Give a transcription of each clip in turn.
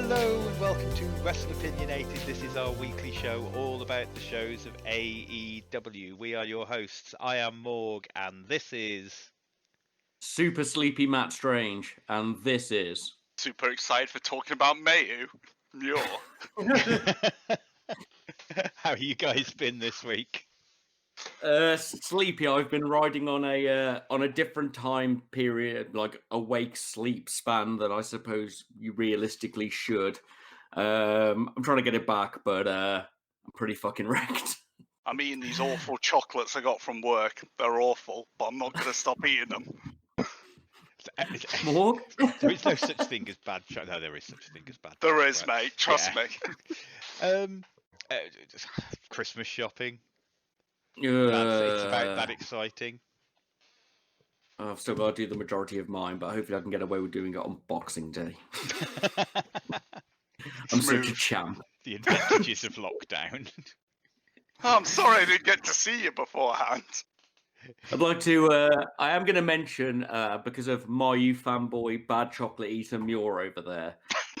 Hello and welcome to Wrestleopinionated. This is our weekly show all about the shows of AEW. We are your hosts. I am Morg and this is... Super sleepy Matt Strange, and this is... Super excited for talking about Mayu. Muir. How have you guys been this week? Sleepy. I've been riding on a different time period, like awake sleep span that I suppose you realistically should. I'm trying to get it back, but I'm pretty fucking wrecked. I'm eating these awful chocolates I got from work. They're awful, but I'm not going to stop eating them. Morg? There is no such thing as bad chocolate. No, there is such a thing as bad chocolate. There is, mate. Trust me. Christmas shopping. It's about that exciting. I've still got to do the majority of mine, but hopefully I can get away with doing it on Boxing Day. I'm such a champ. The advantages of lockdown. Oh, I'm sorry I didn't get to see you beforehand. I'd like to, I am going to mention, because of Mayu fanboy Bad Chocolate Eater Muir over there,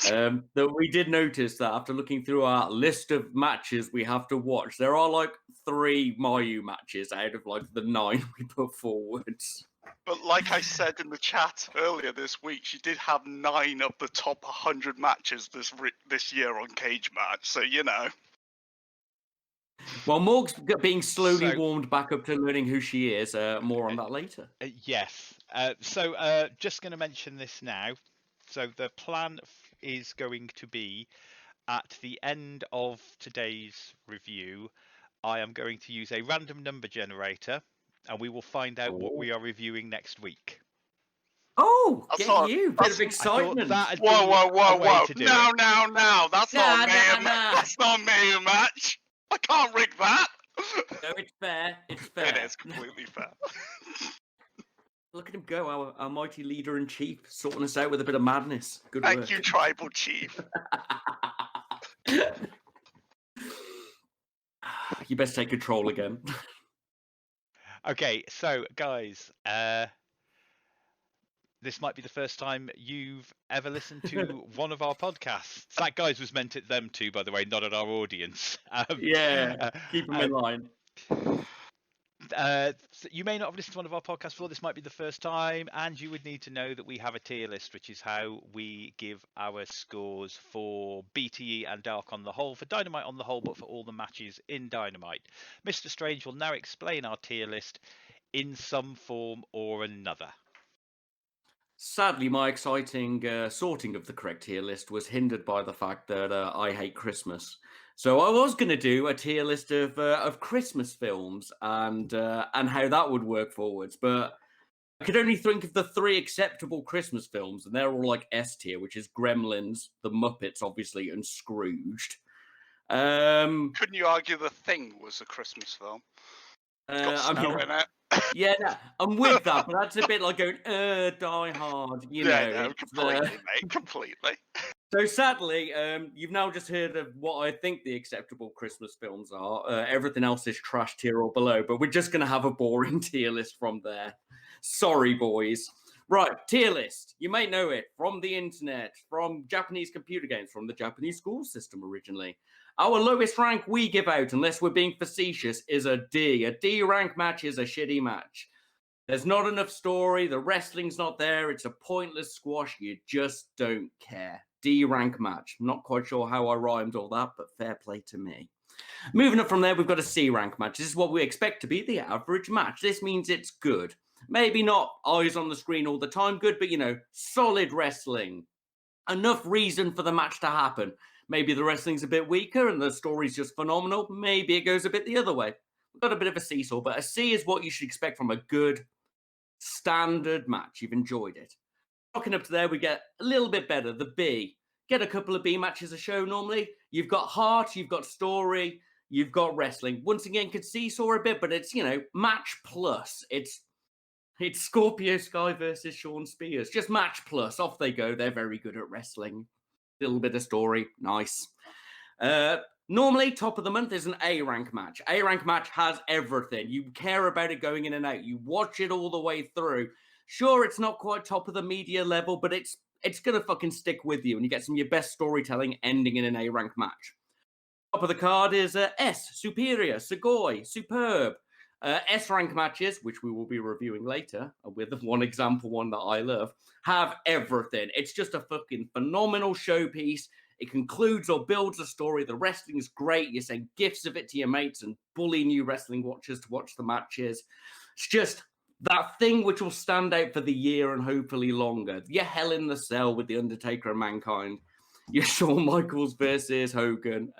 that we did notice that after looking through our list of matches we have to watch, there are like 3 Mayu matches out of like the 9 we put forward. But like I said in the chat earlier this week, she did have 9 of the top 100 matches this year on Cage Match, so you know. Well, Morg's being slowly warmed back up to learning who she is. More on that later. Yes. Just going to mention this now. So the plan is going to be at the end of today's review, I am going to use a random number generator and we will find out what we are reviewing next week. Oh, bit of excitement. Whoa. Now. That's not Mayu match. I can't rig that. No, it's fair. It's fair. It is completely fair. Look at him go, our mighty leader in chief, sorting us out with a bit of madness. Good Thank work. you, tribal chief. You best take control again. Okay, so guys, this might be the first time you've ever listened to one of our podcasts. That, guys, was meant at them too, by the way, not at our audience. Keep them in line. You may not have listened to one of our podcasts before. This might be the first time, and you would need to know that we have a tier list, which is how we give our scores for BTE and Dark on the whole, for Dynamite on the whole, but for all the matches in Dynamite. Mr. Strange will now explain our tier list in some form or another. Sadly, my exciting sorting of the correct tier list was hindered by the fact that I hate Christmas. So I was going to do a tier list of Christmas films and how that would work forwards, but I could only think of the 3 acceptable Christmas films, and they're all like S tier, which is Gremlins, The Muppets, obviously, and Scrooged. Couldn't you argue The Thing was a Christmas film? Got snow in it. Yeah, I'm with that, but that's a bit like going, Die Hard, you know. No, completely, mate, completely. So sadly, you've now just heard of what I think the acceptable Christmas films are. Everything else is trash tier or below, but we're just going to have a boring tier list from there. Sorry, boys. Right, tier list. You may know it from the internet, from Japanese computer games, from the Japanese school system originally. Our lowest rank we give out, unless we're being facetious, is a D. A D rank match is a shitty match. There's not enough story, the wrestling's not there, it's a pointless squash, you just don't care. D rank match. Not quite sure how I rhymed all that, but fair play to me. Moving up from there, we've got a C rank match. This is what we expect to be the average match. This means it's good. Maybe not eyes on the screen all the time good, but, you know, solid wrestling. Enough reason for the match to happen. Maybe the wrestling's a bit weaker and the story's just phenomenal. Maybe it goes a bit the other way. We've got a bit of a seesaw, but a C is what you should expect from a good, standard match. You've enjoyed it. Rocking up to there, we get a little bit better, the B. Get a couple of B matches a show normally. You've got heart, you've got story, you've got wrestling. Once again, could seesaw a bit, but it's, you know, match plus. It's Scorpio Sky versus Sean Spears. Just match plus. Off they go. They're very good at wrestling. Little bit of story. Nice. Normally, top of the month is an A rank match. A rank match has everything. You care about it going in and out. You watch it all the way through. Sure, it's not quite top of the media level, but it's it's going to fucking stick with you, and you get some of your best storytelling ending in an A-rank match. Top of the card is S, Superior, Sugoi, Superb. S-rank matches, which we will be reviewing later, with one example, one that I love, have everything. It's just a fucking phenomenal showpiece. It concludes or builds a story. The wrestling is great. You send gifts of it to your mates and bully new wrestling watchers to watch the matches. It's just that thing which will stand out for the year and hopefully longer. Your Hell in the Cell with The Undertaker and Mankind. Your Shawn Michaels versus Hogan.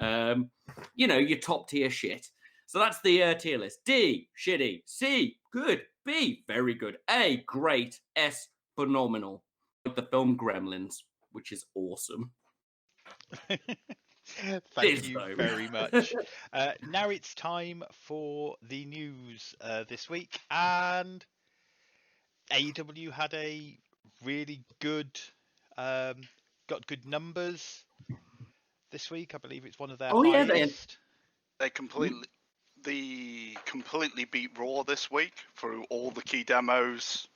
Your top tier shit. So that's the tier list. D, shitty. C, good. B, very good. A, great. S, phenomenal. Like the film Gremlins, which is awesome. Thank you very much. Now it's time for the news this week, and AEW had a really good, got good numbers this week. I believe it's one of their highest. They completely beat Raw this week through all the key demos,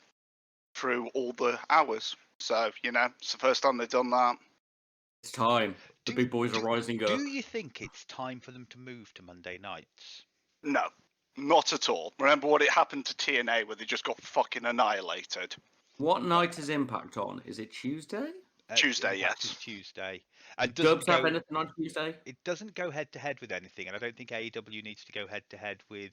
through all the hours. So it's the first time they've done that. It's time. The big boys are rising up. Do you think it's time for them to move to Monday nights? No, not at all. Remember what it happened to TNA where they just got fucking annihilated. What night is Impact on? Is it Tuesday? Tuesday, Impact yes. is Tuesday. And Dubs have anything on Tuesday? It doesn't go head to head with anything, and I don't think AEW needs to go head to head with.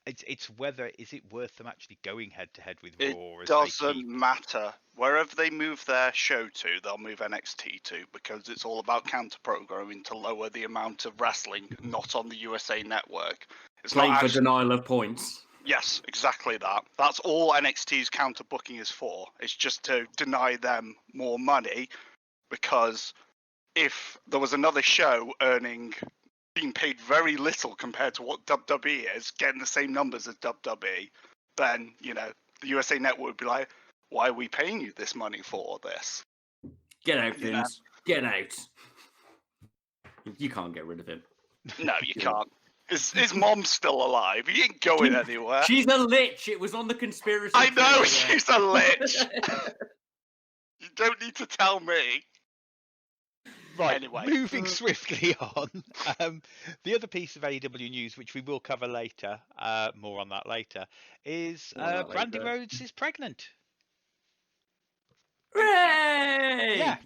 It's whether is it worth them actually going head to head with Raw? It doesn't matter. Wherever they move their show to, they'll move NXT to, because it's all about counter programming to lower the amount of wrestling not on the USA Network. It's playing not for denial of points. Yes, exactly that. That's all NXT's counter booking is for. It's just to deny them more money, because if there was another show being paid very little compared to what WWE is, getting the same numbers as WWE, then, the USA Network would be like, why are we paying you this money for this? Get out, Vince. Get out. You can't get rid of him. No, you can't. His mom's still alive. He ain't going anywhere. She's a lich. It was on the conspiracy. I know she's a lich. You don't need to tell me. Right, anyway. Moving swiftly on. The other piece of AEW news, which we will cover later, more on that later, is Brandy Rhodes is pregnant. Hooray! Yeah.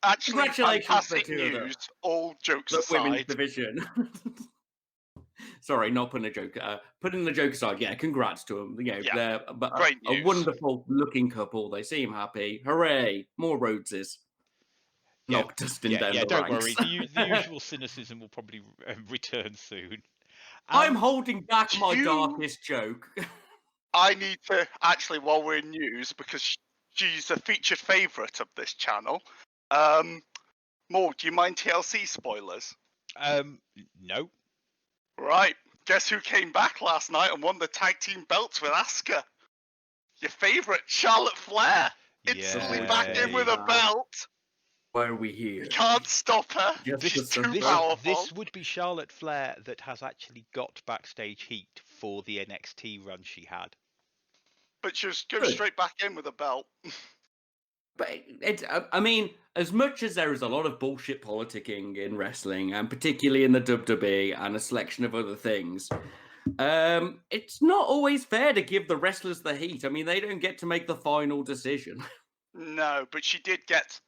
Actually, congratulations fantastic news. All jokes aside. Women's division. Sorry, not putting a joke. Putting the joke aside, yeah, congrats to them. They're great news. A wonderful looking couple. They seem happy. Hooray! More Rhodeses. Not Dustin down the don't ranks. worry. The usual cynicism will probably return soon. I'm holding back my darkest joke. I need to, actually, while we're in news, because she's a featured favourite of this channel. Morg, do you mind TLC spoilers? No. Right. Guess who came back last night and won the tag team belts with Asuka? Your favourite, Charlotte Flair. Instantly back in with a belt. Why are we here? You can't stop her. She's too powerful. This would be Charlotte Flair that has actually got backstage heat for the NXT run she had. But she'll go straight back in with a belt. But I mean, as much as there is a lot of bullshit politicking in wrestling, and particularly in the WWE and a selection of other things, it's not always fair to give the wrestlers the heat. I mean, they don't get to make the final decision. No, but she did get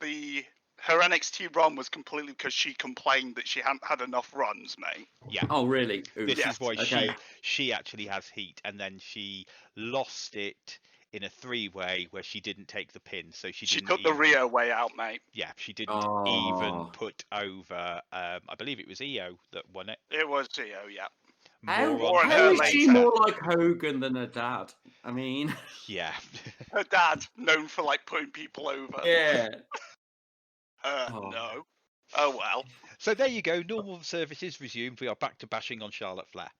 her NXT run was completely because she complained that she hadn't had enough runs, mate. Yeah. Oh, really? This is why she actually has heat, and then she lost it in a three-way where she didn't take the pin, so she took the Rio way out, mate. Yeah, she didn't even put over. I believe it was Io that won it. It was Io, yeah. How is she more like Hogan than her dad? I mean, yeah. Her dad, known for putting people over. Yeah. No. Oh well. So there you go. Normal services resumed. We are back to bashing on Charlotte Flair.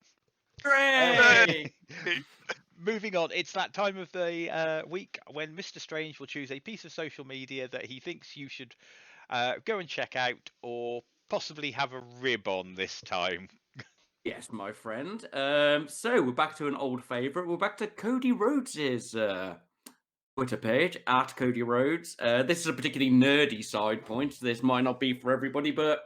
Hooray! Moving on, it's that time of the week when Mr. Strange will choose a piece of social media that he thinks you should go and check out, or possibly have a rib on this time. Yes, my friend. So we're back to an old favourite. We're back to Cody Rhodes's Twitter page at Cody Rhodes. This is a particularly nerdy side point. So this might not be for everybody, but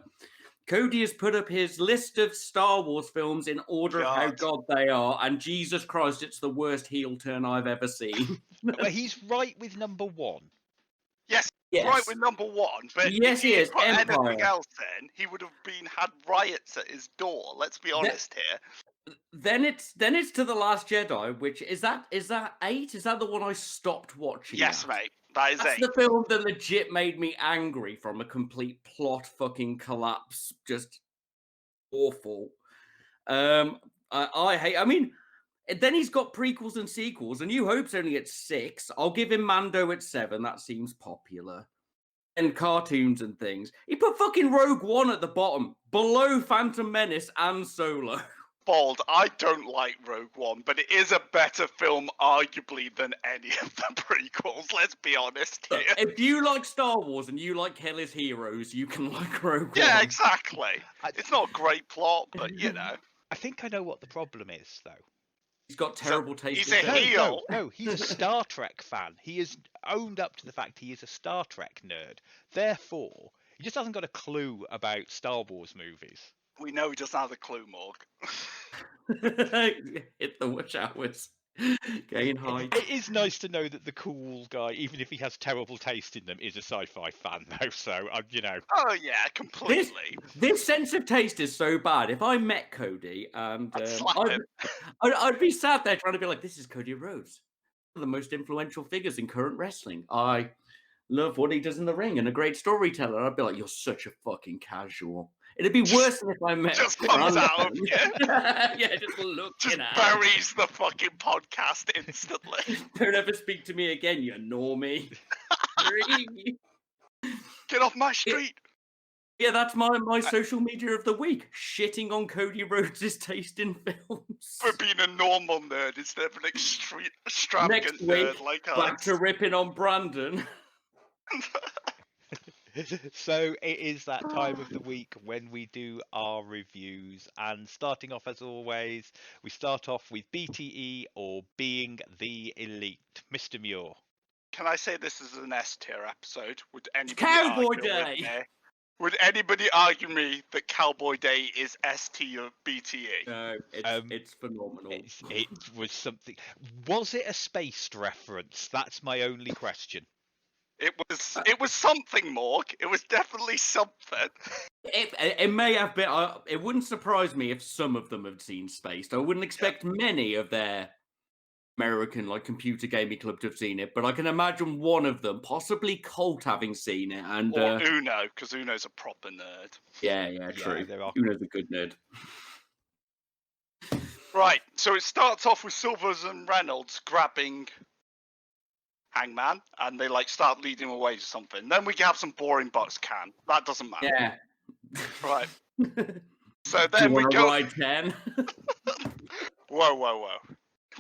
Cody has put up his list of Star Wars films in order of how God they are, and Jesus Christ, it's the worst heel turn I've ever seen. Well, he's right with number one. Yes, right with number one, but yes, if he had is put Empire. anything else in, he would have had riots at his door. Let's be honest here. Then it's to The Last Jedi, which is that 8? Is that the one I stopped watching? Yes, mate. That's 8. The film that legit made me angry from a complete plot fucking collapse. Just awful. I mean, then he's got prequels and sequels. A New Hope's only at 6. I'll give him Mando at 7. That seems popular. And cartoons and things. He put fucking Rogue One at the bottom, below Phantom Menace and Solo. Bald, I don't like Rogue One, but it is a better film, arguably, than any of the prequels. Let's be honest here. If you like Star Wars and you like Kelly's Heroes, you can like Rogue One. Yeah, exactly. It's not a great plot, but you know. I think I know what the problem is, though. He's got terrible taste. He's a heel. No, he's a Star Trek fan. He has owned up to the fact he is a Star Trek nerd. Therefore, he just hasn't got a clue about Star Wars movies. We know he doesn't have a clue, Morg. Hit the watch hours. Gain height. It is nice to know that the cool guy, even if he has terrible taste in them, is a sci-fi fan, though. So, you know. Oh yeah, completely. This sense of taste is so bad. If I met Cody, and I'd be sat there trying to be like, "This is Cody Rhodes, one of the most influential figures in current wrestling. I love what he does in the ring and a great storyteller." I'd be like, "You're such a fucking casual." It'd be worse than if I met. Just comes out of you. Yeah, just looking just at. buries the fucking podcast instantly. Don't ever speak to me again, you normie. Get off my street. Yeah, that's my social media of the week. Shitting on Cody Rhodes' taste in films. For being a normal nerd instead of an extravagant nerd like us. Back to ripping on Brandon. So it is that time of the week when we do our reviews, and starting off as always, we start off with BTE or Being the Elite. Mr. Muir. Can I say this is an S tier episode? Would anybody Cowboy argue Day! With me? Would anybody argue me that Cowboy Day is S tier BTE? No, it's phenomenal. It was something. Was it a spaced reference? That's my only question. It was something, Morg. It was definitely something. It may have been. It wouldn't surprise me if some of them had seen Spaced. I wouldn't expect many of their American computer gaming club to have seen it, but I can imagine one of them, possibly Colt, having seen it. And or Uno, because Uno's a proper nerd. Yeah, true. Uno's a good nerd. Right, so it starts off with Silvers and Reynolds grabbing Hangman, and they start leading him away to something. Then we have some boring box can. That doesn't matter. Yeah. Right. So then we go. Ride 10? Whoa.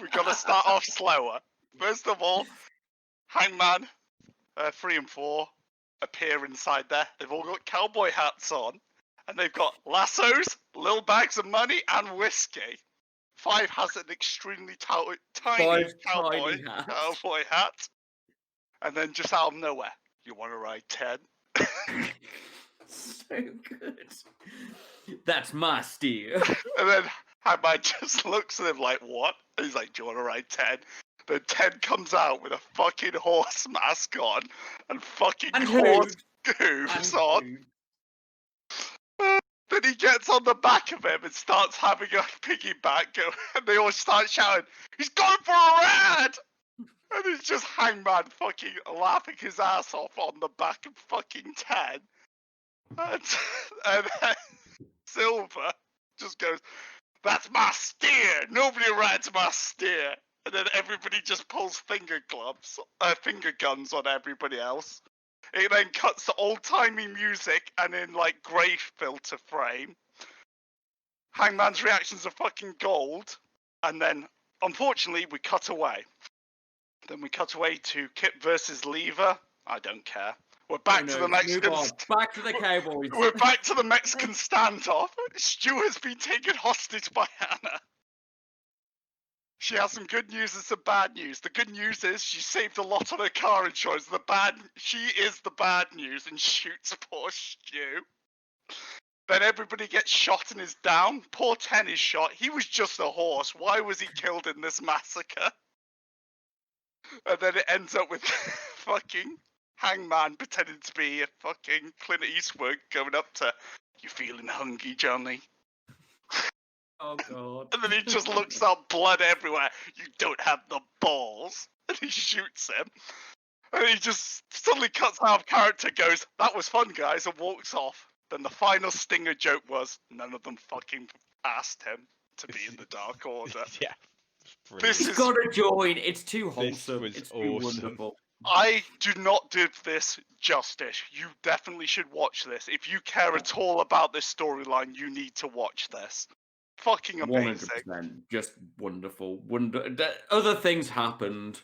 We've got to start off slower. First of all, Hangman, 3 and 4 appear inside there. They've all got cowboy hats on, and they've got lassos, little bags of money, and whiskey. 5 has an extremely tiny cowboy hat. And then just out of nowhere, you want to ride 10? So good. That's my steer. And then Hangman just looks at him like, what? And he's like, do you want to ride 10? Then 10 comes out with a fucking horse mask on and fucking horse hooves on. Then he gets on the back of him and starts having a piggyback go, and they all start shouting, he's going for a ride! And it's just Hangman fucking laughing his ass off on the back of fucking 10. And then Silver just goes, that's my steer! Nobody rides my steer! And then everybody just pulls finger guns on everybody else. It then cuts to old-timey music and in grey filter frame. Hangman's reactions are fucking gold. And then, unfortunately, we cut away. Then we cut away to Kip versus Lever. I don't care. We're back to the Mexican. Back to the Cowboys. We're back to the Mexican standoff. Stu has been taken hostage by Hannah. She has some good news and some bad news. The good news is she saved a lot on her car insurance. She is the bad news and shoots poor Stu. Then everybody gets shot and is down. Poor Ten is shot. He was just a horse. Why was he killed in this massacre? And then it ends up with fucking Hangman pretending to be a fucking Clint Eastwood going up to, "You feeling hungry, Johnny?" Oh, God. And then he just looks up, blood everywhere. "You don't have the balls." And he shoots him. And he just suddenly cuts out of character, goes, "That was fun, guys," and walks off. Then the final stinger joke was, none of them fucking asked him to be in the Dark Order. Yeah. This He's got to join. It's too This wholesome. was It's too awesome. wonderful. I do not do this justice. You definitely should watch this. If you care at all about this storyline, you need to watch this. Fucking amazing. 100%. Just wonderful. Other things happened.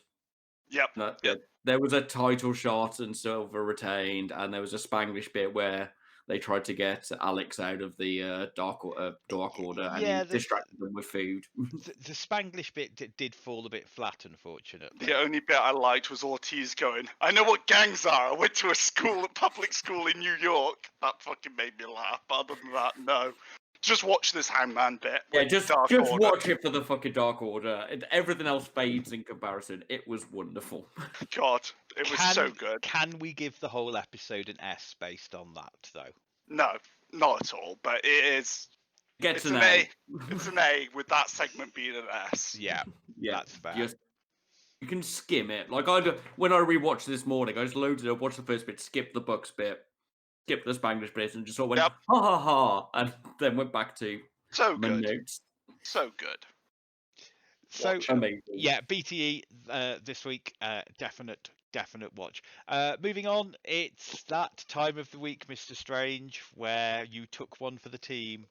Yep. There was a title shot and Silver retained, and there was a Spanglish bit where they tried to get Alex out of the Dark Order, and he distracted them with food. The Spanglish bit did fall a bit flat, unfortunately. The only bit I liked was Ortiz going, "I know what gangs are. I went to a public school in New York." That fucking made me laugh. But other than that, no. Just watch this Hangman bit. Yeah, just Order. watch it for the fucking Dark Order. Everything else fades in comparison. It was wonderful. God, it was so good. Can we give the whole episode an S based on that, though? No, not at all. But it is. It's an A. It's an A with that segment being an S. Yeah, that's fair. You can skim it. Like when I rewatched this morning, I just loaded it up, watched the first bit, skipped the Bucks bit, skipped the Spanglish bit, and just sort of went, ha ha ha, and then went back to my notes. So good. So amazing. Yeah, BTE this week, definite watch. Moving on, it's that time of the week, Mr. Strange, where you took one for the team.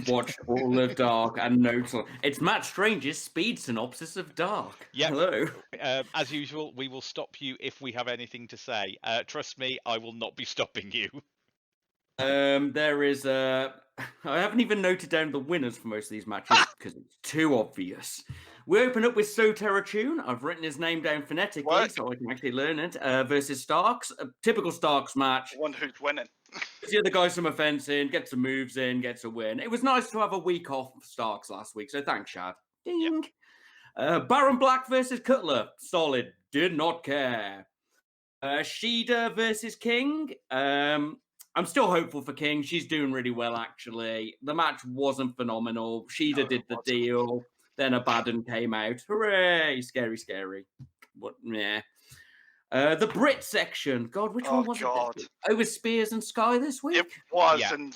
Watched all of Dark and notes. It's Matt Strange's speed synopsis of Dark. Yep. Hello. As usual, we will stop you if we have anything to say. Trust me, I will not be stopping you. There is I haven't even noted down the winners for most of these matches because it's too obvious. We open up with So Terratune. I've written his name down phonetically so I can actually learn it. Versus Starks, a typical Starks match. One who's winning. The other guy some offense in, gets some moves in, gets a win. It was nice to have a week off of Starks last week, so thanks, Shad. Ding. Yep. Baron Black versus Cutler, solid. Did not care. Shida versus King. I'm still hopeful for King. She's doing really well, actually. The match wasn't phenomenal. Shida did the deal. Then Abaddon came out. Hooray! Scary, scary. What? Yeah. The Brit section. God, which one was it? It was Spears and Sky this week? It was, and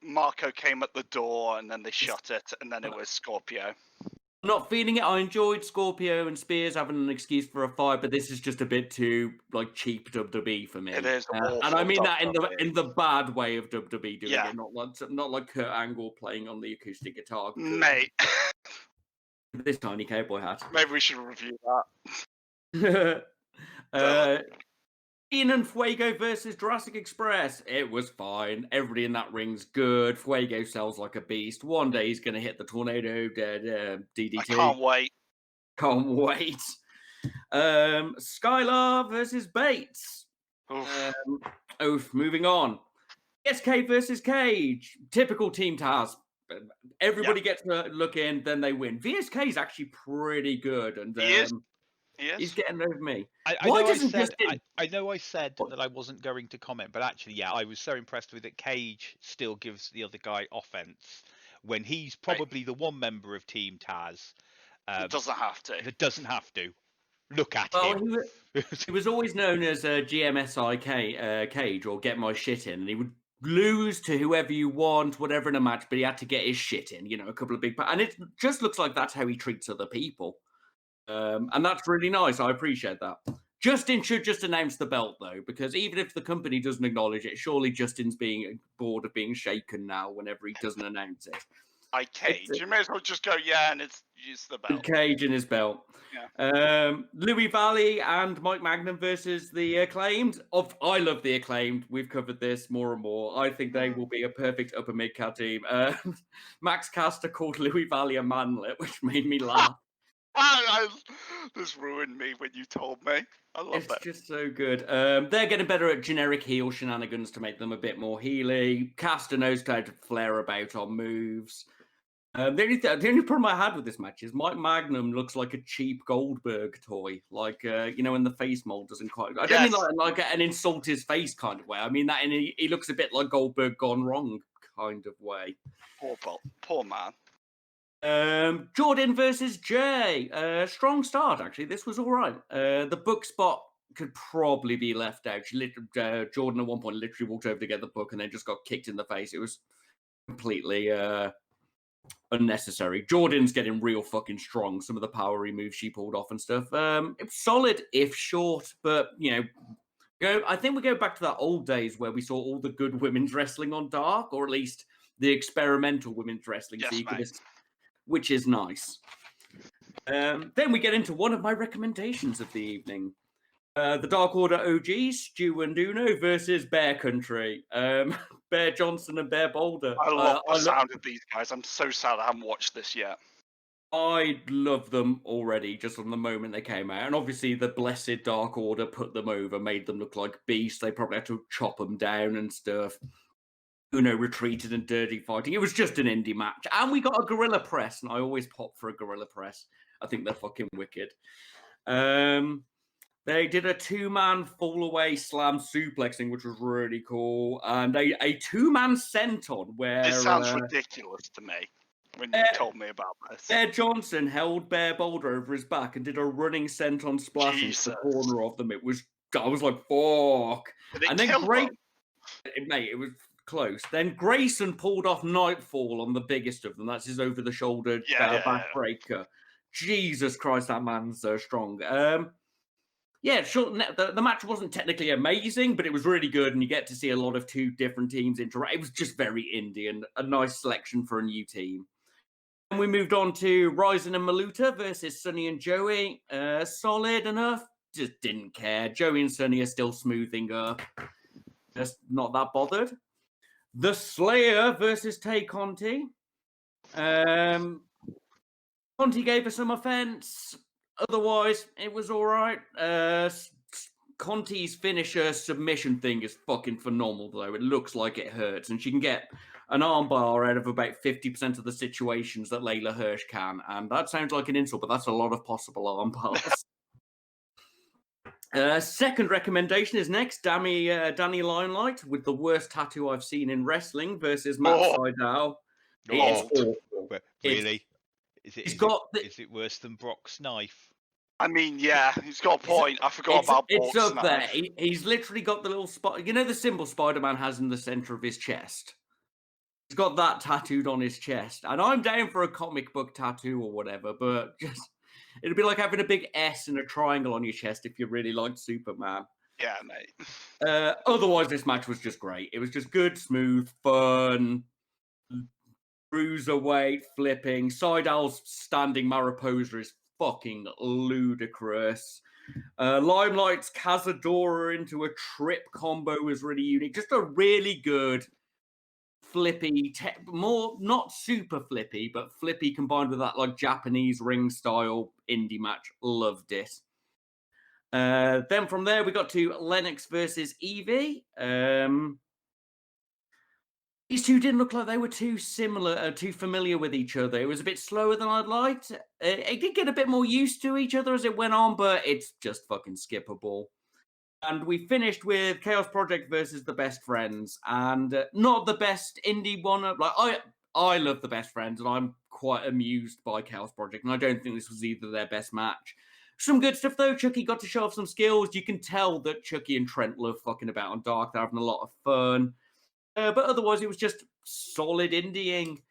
Marco came at the door, and then they shut it, and then it was Scorpio. I'm not feeling it. I enjoyed Scorpio and Spears having an excuse for a fight, but this is just a bit too cheap WWE for me. It is, and I mean that in the bad way of WWE doing it, not like Kurt Angle playing on the acoustic guitar. Mate, this tiny cowboy hat. Maybe we should review that. Ian and Fuego versus Jurassic Express. It was fine. Everybody in that ring's good. Fuego sells like a beast. One day he's going to hit the tornado DDT. I can't wait. Can't wait. Skylar versus Bates. Moving on. SK versus Cage. Typical Team Taz. Everybody gets to look in, then they win. VSK is actually pretty good, and he's getting over me. I know I said that I wasn't going to comment, but actually, I was so impressed with it. Cage still gives the other guy offense when he's probably the one member of Team Taz that doesn't have to. That doesn't have to. Look at him. He was always known as GMSI Cage, or Get My Shit In, and he would lose to whoever you want, whatever in a match, but he had to get his shit in, a couple of big... And it just looks like that's how he treats other people. And that's really nice. I appreciate that. Justin should just announce the belt, though, because even if the company doesn't acknowledge it, surely Justin's being bored of being shaken now whenever he doesn't announce it. Cage. You may as well just go, yeah, and it's the belt. Cage in his belt. Yeah. Louis Valley and Mike Magnum versus the Acclaimed. I love the Acclaimed. We've covered this more and more. I think they will be a perfect upper mid-card team. Max Caster called Louis Valley a manlet, which made me laugh. This ruined me when you told me. I love It's it. just so good. They're getting better at generic heel shenanigans to make them a bit more heely. Caster knows how to flare about on moves. The only problem I had with this match is Mike Magnum looks like a cheap Goldberg toy, like when the face mold doesn't quite. I don't mean like an insult his face kind of way. I mean that he looks a bit like Goldberg gone wrong kind of way. Poor man. Jordan versus Jay. Strong start actually. This was all right. The book spot could probably be left out. Jordan at one point literally walked over to get the book and then just got kicked in the face. It was completely unnecessary. Jordan's getting real fucking strong. Some of the powery moves she pulled off and stuff. It was solid if short, but I think we go back to that old days where we saw all the good women's wrestling on Dark, or at least the experimental women's wrestling. Yes, which is nice. Then we get into one of my recommendations of the evening. The Dark Order OGs, Stu and Uno versus Bear Country. Bear Johnson and Bear Boulder. I love the sound of these guys. I'm so sad I haven't watched this yet. I love them already, just from the moment they came out. And obviously the blessed Dark Order put them over, made them look like beasts. They probably had to chop them down and stuff. Uno retreated and dirty fighting. It was just an indie match. And we got a gorilla press, and I always pop for a gorilla press. I think they're fucking wicked. They did a two-man fall-away slam suplexing, which was really cool. And a two-man senton where... This sounds ridiculous to me when you told me about this. Bear Johnson held Bear Boulder over his back and did a running senton splash into the corner of them. I was like, fuck. And then mate, it was close. Then Grayson pulled off Nightfall on the biggest of them. That's his over-the-shoulder backbreaker. Jesus Christ, that man's so strong. The match wasn't technically amazing, but it was really good, and you get to see a lot of two different teams interact. It was just very indie and a nice selection for a new team. And we moved on to Ryzen and Maluta versus Sonny and Joey. Solid enough, just didn't care. Joey and Sonny are still smoothing up. Just not that bothered. The Slayer versus Tay Conti. Conti gave us some offense. Otherwise, it was all right. Conti's finisher submission thing is fucking phenomenal, though. It looks like it hurts, and she can get an armbar out of about 50% of the situations that Layla Hirsch can. And that sounds like an insult, but that's a lot of possible armbars. Second recommendation is next. Danny Limelight with the worst tattoo I've seen in wrestling versus Matt Sydal. It's awful. Really? Is it worse than Brock's knife? I mean, yeah, he's got a point. I forgot about Brock's knife. It's up there. He's He's literally got the little spot. You know the symbol Spider-Man has in the center of his chest? He's got that tattooed on his chest. And I'm down for a comic book tattoo or whatever, but just... It'd be like having a big S and a triangle on your chest if you really liked Superman. Yeah, mate. Otherwise, this match was just great. It was just good, smooth, fun, cruiserweight, flipping. Sydal's standing Mariposa is fucking ludicrous. Limelight's Cazadora into a trip combo was really unique. Just a really good flippy, more not super flippy, but flippy combined with that like Japanese ring style indie match. Loved it. Then from there we got to Lennox versus Evie. These two didn't look like they were too familiar with each other. It was a bit slower than I'd liked. It did get a bit more used to each other as it went on, but it's just fucking skippable. And we finished with Chaos Project versus the Best Friends, and not the best indie one. Like I love the Best Friends, and I'm quite amused by Chaos Project, and I don't think this was either their best match. Some good stuff though. Chucky got to show off some skills. You can tell that Chucky and Trent love fucking about on Dark. They're having a lot of fun, but otherwise it was just solid indieing.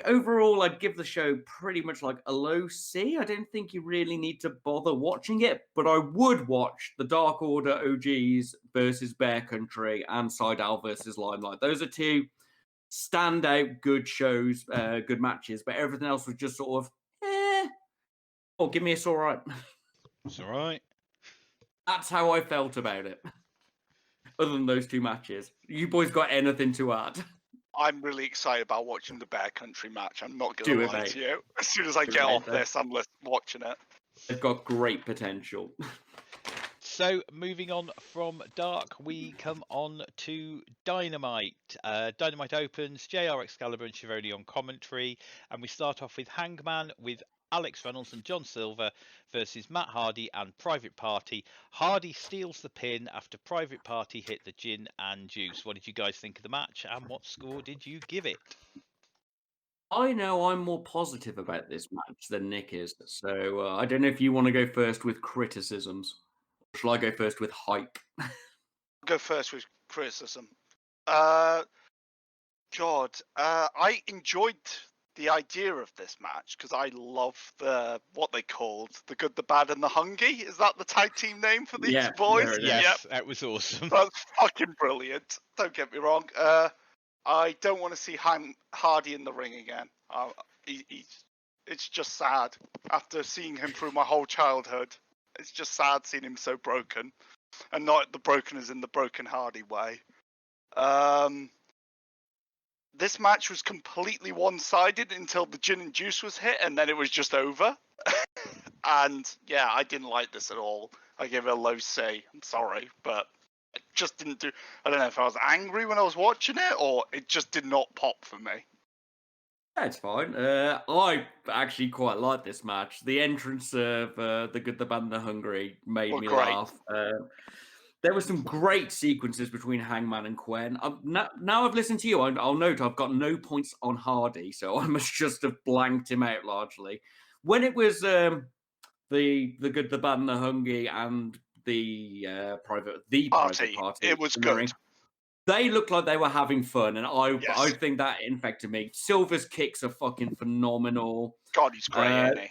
Overall, I'd give the show pretty much like a low C. I don't think you really need to bother watching it, but I would watch the Dark Order OGs versus Bear Country and Sydal versus Limelight. Those are two standout good shows, good matches, but everything else was just sort of, oh, give me it's all right. It's all right. That's how I felt about it. Other than those two matches, you boys got anything to add? I'm really excited about watching the Bear Country match. I'm not going Do to it, lie mate. to you. As soon as I Do get it, off mate. this, I'm watching it. They've got great potential. So moving on from Dark, we come on to Dynamite. Dynamite opens, JR Excalibur and Shivani on commentary, and we start off with Hangman with Alex Reynolds and John Silver versus Matt Hardy and Private Party. Hardy steals the pin after Private Party hit the gin and juice. What did you guys think of the match, and what score did you give it? I know I'm more positive about this match than Nick is, so I don't know if you want to go first with criticisms. Or shall I go first with hype? I'll go first with criticism. I enjoyed the idea of this match because I love what they called the Good, the Bad, and the Hungry. Is that the tag team name for these boys? there it is. Yes, Yep. that was awesome. That's fucking brilliant. Don't get me wrong. I don't want to see Hardy in the ring again. It's just sad. After seeing him through my whole childhood, it's just sad seeing him so broken. And not the broken as in the broken Hardy way. This match was completely one-sided until the gin and juice was hit, and then it was just over. And yeah, I didn't like this at all. I gave it a low C. I'm sorry, but it just didn't do. I don't know if I was angry when I was watching it, or it just did not pop for me. That's fine. I actually quite like this match. The entrance of the Good, the Bad, and the Hungry made me great. laugh. There were some great sequences between Hangman and Quen. Now I've listened to you, I'll note I've got no points on Hardy, so I must just have blanked him out largely. When it was the Good, the Bad, and the Hungry and the Private Party, it was in the ring, good. they looked like they were having fun, and I Yes. think that infected me. Silver's kicks are fucking phenomenal. God, he's great, isn't he?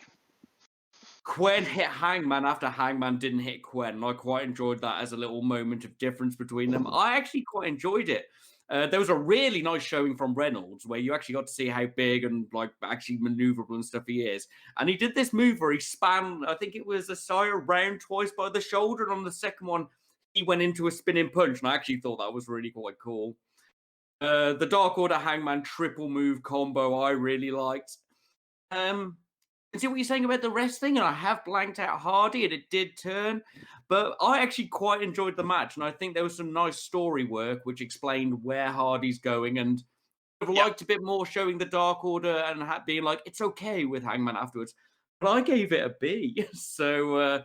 Quen hit Hangman after Hangman didn't hit Quen, and I quite enjoyed that as a little moment of difference between them. I actually quite enjoyed it. There was a really nice showing from Reynolds where you actually got to see how big and like actually maneuverable and stuff he is. And he did this move where he span, I think it was a Sire round twice by the shoulder, and on the second one, he went into a spinning punch, and I actually thought that was really quite cool. The Dark Order Hangman triple move combo I really liked. And see what you're saying about the wrestling, and I have blanked out Hardy, and it did turn, but I actually quite enjoyed the match, and I think there was some nice story work which explained where Hardy's going, and I've liked a bit more showing the Dark Order and being like, it's okay with Hangman afterwards. But I gave it a B, so I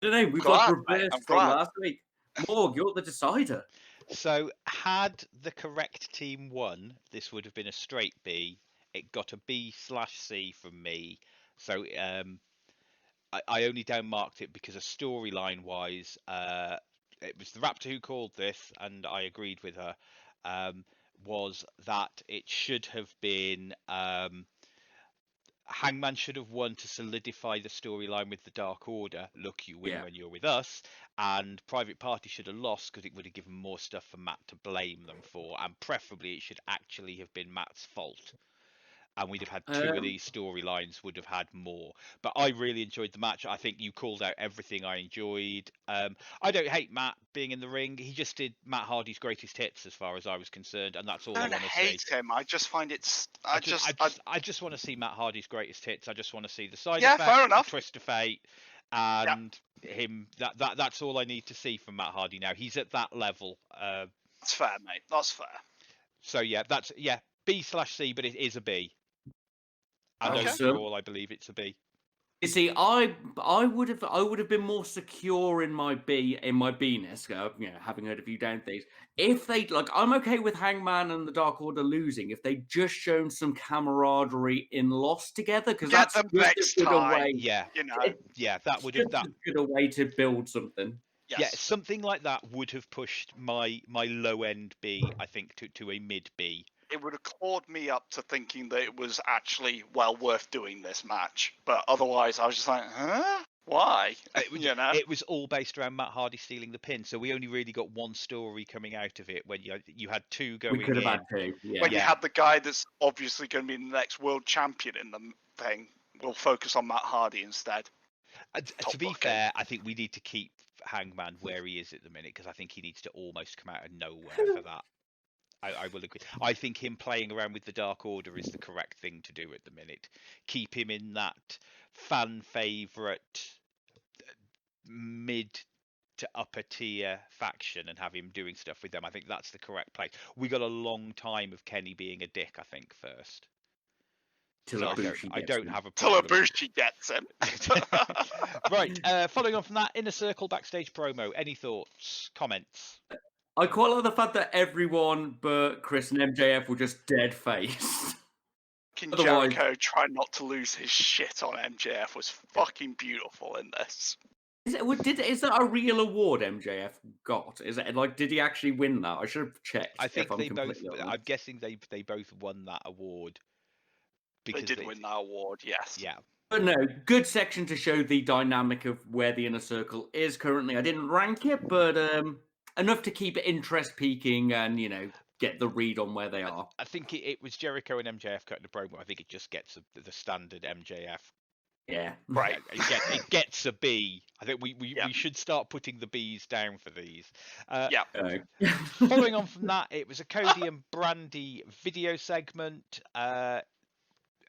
don't know. We've got reversed from last week. Morg, you're the decider. So, had the correct team won, this would have been a straight B. It got a B/C from me. So, I only downmarked it because of storyline wise, it was the Raptor who called this, and I agreed with her. Was that it should have been Hangman should have won to solidify the storyline with the Dark Order. Look, you win when you're with us. And Private Party should have lost because it would have given more stuff for Matt to blame them for. And preferably it should actually have been Matt's fault. And we'd have had two of these storylines, would have had more. But I really enjoyed the match. I think you called out everything I enjoyed. I don't hate Matt being in the ring. He just did Matt Hardy's greatest hits as far as I was concerned, and that's all I want to see. I don't hate him. I just find it's. I just want to see Matt Hardy's greatest hits. I just want to see the side effect, fair enough. The twist of fate, and him. That's all I need to see from Matt Hardy now. He's at that level. That's fair, mate. That's fair. So that's B/C, but it is a B. And overall, I believe it's a B. You see, I would have been more secure in my B-ness, having heard a few down things. If they I'm okay with Hangman and the Dark Order losing if they just shown some camaraderie in Lost together, because that's the next time. That would have a good way to build something. Yes. Yeah, something like that would have pushed my low end B, I think, to a mid B. It would have clawed me up to thinking that it was actually well worth doing this match, but otherwise I was just like, huh? Why? It was all based around Matt Hardy stealing the pin, so we only really got one story coming out of it when you had two going We could have in. had two. Yeah. When you had the guy that's obviously going to be the next world champion in the thing, we'll focus on Matt Hardy instead. To be fair, I think we need to keep Hangman where he is at the minute, because I think he needs to almost come out of nowhere for that. I will agree. I think him playing around with the Dark Order is the correct thing to do at the minute. Keep him in that fan favourite mid to upper tier faction and have him doing stuff with them. I think that's the correct place. We got a long time of Kenny being a dick, I think, first. So I don't have a problem. Till Ibushi gets him. Right, following on from that, Inner Circle backstage promo. Any thoughts, comments? I quite like the fact that everyone but Chris and MJF were just dead faced. Jericho trying not to lose his shit on MJF was fucking beautiful in this. Is that a real award MJF got? Is it like, did he actually win that? I should have checked. I think they both. I'm guessing they both won that award. They did win that award, yes. Yeah. But no, good section to show the dynamic of where the Inner Circle is currently. I didn't rank it, but enough to keep it interest peaking and, get the read on where they are. I think it was Jericho and MJF cutting the promo. I think it just gets the standard MJF. Yeah. Right. It gets a B. I think we should start putting the Bs down for these. Following on from that, it was a Cody and Brandy video segment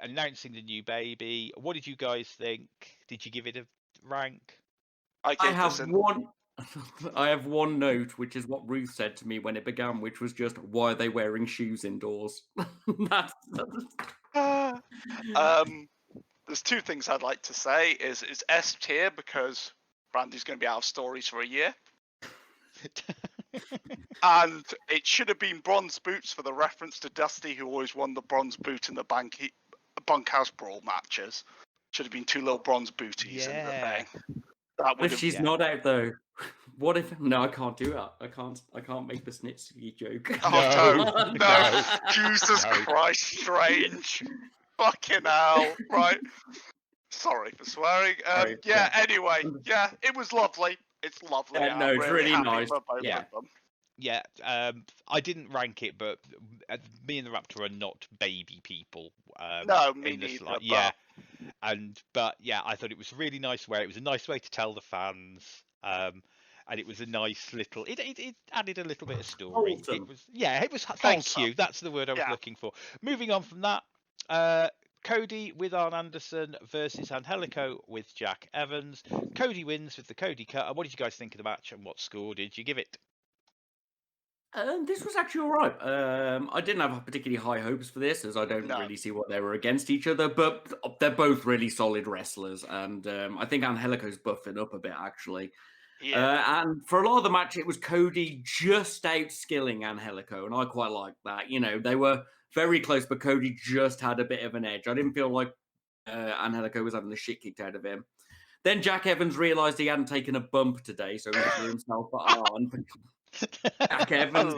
announcing the new baby. What did you guys think? Did you give it a rank? I have one note, which is what Ruth said to me when it began, which was just, why are they wearing shoes indoors? There's two things I'd like to say. It's S tier because Brandy's going to be out of stories for a year. And it should have been bronze boots for the reference to Dusty, who always won the bronze boot in the bunkhouse brawl matches. Should have been two little bronze booties in the thing. If she's not out though, what if? No, I can't do that. I can't make the Snitsky joke. Oh no! Jesus Christ, Strange! Fucking hell! Right. Sorry for swearing. Anyway, it was lovely. It's lovely. No, it's really nice. Yeah. I didn't rank it, but me and the Raptor are not baby people. No, me neither. But I thought it was a really nice way. It was a nice way to tell the fans, and it was a nice little. It added a little bit of story. Wholesome. It was. Thank you. That's the word I was looking for. Moving on from that, Cody with Arn Anderson versus Angelico with Jack Evans. Cody wins with the Cody Cutter. What did you guys think of the match, and what score did you give it? This was actually all right. I didn't have particularly high hopes for this, as I don't really see what they were against each other, but they're both really solid wrestlers, and I think Angelico's buffing up a bit, actually. Yeah. And for a lot of the match, it was Cody just outskilling Angelico, and I quite liked that. They were very close, but Cody just had a bit of an edge. I didn't feel like Angelico was having the shit kicked out of him. Then Jack Evans realised he hadn't taken a bump today, so he threw himself at Arn. Jack Evans,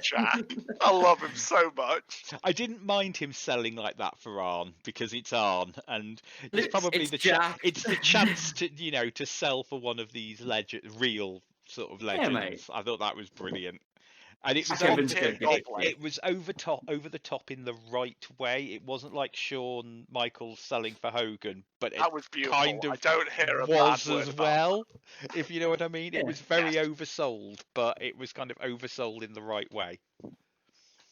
Jack. I love him so much. I didn't mind him selling like that for Arn because it's Arn, and it's probably the chance to to sell for one of these real sort of legends. I thought that was brilliant. And it was over the top in the right way. It wasn't like Shawn Michaels selling for Hogan, but it was kind of I don't hear was as well, if you know what I mean. It was very oversold, but it was kind of oversold in the right way.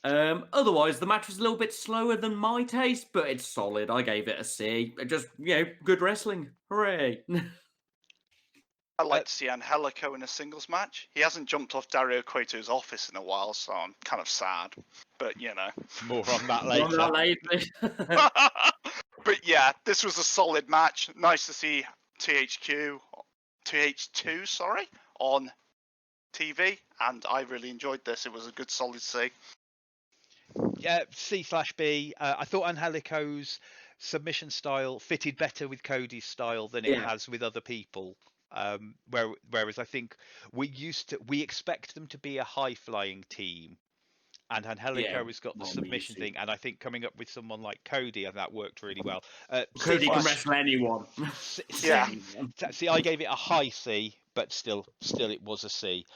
Otherwise, the match was a little bit slower than my taste, but it's solid. I gave it a C. Just, good wrestling. Hooray. I'd like to see Angelico in a singles match. He hasn't jumped off Dario Cueto's office in a while, so I'm kind of sad. But, More on that later. But yeah, this was a solid match. Nice to see THQ, TH2, on TV. And I really enjoyed this. It was a good solid C. Yeah, C/B. I thought Angelico's submission style fitted better with Cody's style than it has with other people. Whereas I think we expect them to be a high flying team, And Angelico Yeah, has got the well, submission easy. thing, and I think coming up with someone like Cody, and that worked really well. Cody C+, can wrestle anyone. Yeah. See, I gave it a high C, but still it was a C.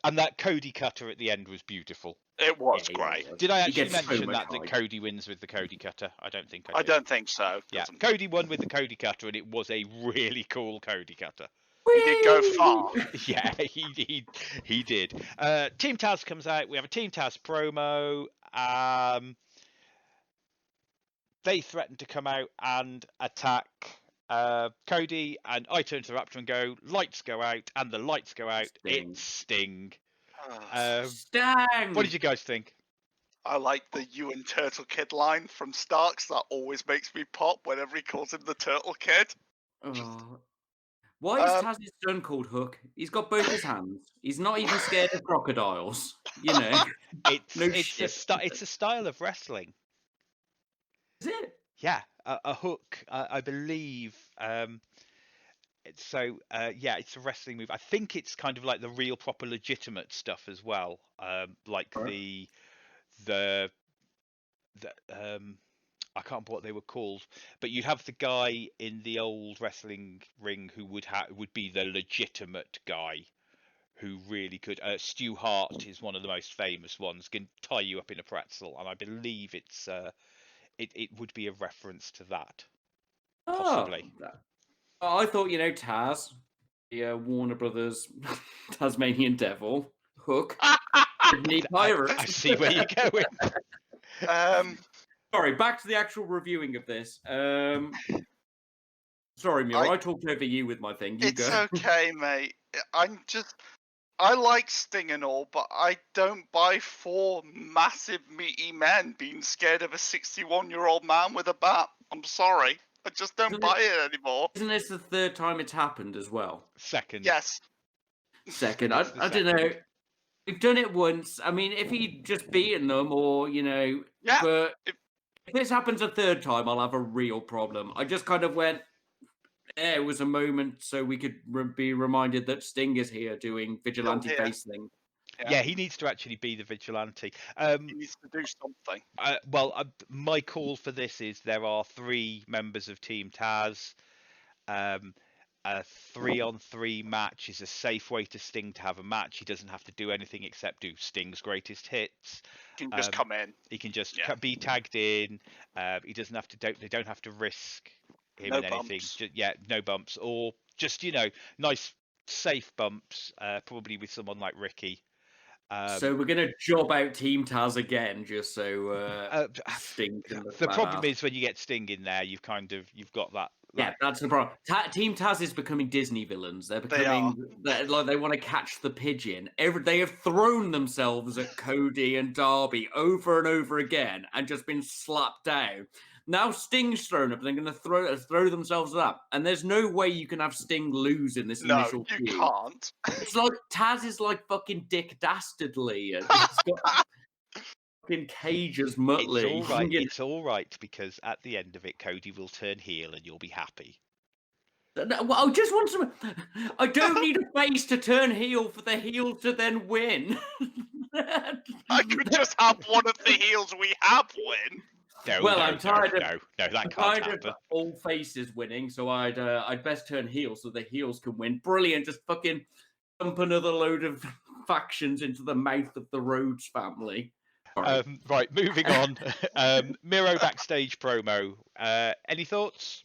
And that Cody cutter at the end was beautiful. It was Yeah, great. Did I He actually gets so mention much that hype. Cody wins with the Cody cutter? I don't think I I did. don't think so. Yeah, Doesn't. Cody won with the Cody cutter, and it was a really cool Cody cutter. He did go far. Yeah, he did. Team Taz comes out. We have a Team Taz promo. They threaten to come out and attack Cody, and I turn to the Raptor and go, lights go out, and the lights go out. Sting. It's Sting. Stang! What did you guys think? I like the "You and Turtle Kid" line from Starks. That always makes me pop whenever he calls him the Turtle Kid. Oh. Why is Taz's son called Hook? He's got both his hands. He's not even scared of crocodiles. You know. It's No it's shit. it's a style of wrestling. Is it? Yeah, a hook, I believe. It's it's a wrestling move. I think it's kind of like the real, proper, legitimate stuff as well. Like Right. the I can't remember what they were called, but you'd have the guy in the old wrestling ring who would be the legitimate guy who really could. Stu Hart is one of the most famous ones. Can tie you up in a pretzel, and I believe it would be a reference to that, possibly. Oh, I thought, Taz, the Warner Brothers Tasmanian Devil, Hook, Sydney Pirate. I see where you're going. Sorry, back to the actual reviewing of this. Sorry, Muir, I talked over you with my thing. It's okay, mate. I like Sting and all, but I don't buy 4 massive meaty men being scared of a 61-year-old man with a bat. I'm sorry. I just don't buy it anymore. Isn't this the 3rd time it's happened as well? Second. Yes. Second. I don't know. We've done it once. I mean, if he'd just beaten them or, Yeah. But if this happens a 3rd time, I'll have a real problem. I just kind of went, it was a moment so we could be reminded that Sting is here doing vigilante face thing. Yeah, he needs to actually be the vigilante. He needs to do something. My call for this is there are 3 members of Team Taz. A 3-on-3 match is a safe way to Sting to have a match. He doesn't have to do anything except do Sting's greatest hits. He can just come in. He can just be tagged in. He doesn't have to. They don't have to risk him in anything. No bumps, or just nice safe bumps. Probably with someone like Ricky. So we're gonna job out Team Taz again, just so Sting can the problem is when you get Sting in there, you've got that. Yeah, that's the problem. Team Taz is becoming Disney villains. They're becoming like they want to catch the pigeon. They have thrown themselves at Cody and Darby over and over again and just been slapped down. Now Sting's thrown up, and they're going to throw themselves up. And there's no way you can have Sting lose in this initial feud. No, you can't. It's like Taz is like fucking Dick Dastardly. And he's got fucking cages Muttley. It's all right because at the end of it, Cody will turn heel and you'll be happy. Well, I just want some. I don't need a face to turn heel for the heel to then win. I could just have one of the heels we have win. I'm tired of that can't happen. All faces winning, so I'd best turn heel so the heels can win. Brilliant, just fucking dump another load of factions into the mouth of the Rhodes family. Right, moving on. Miro backstage promo. Any thoughts?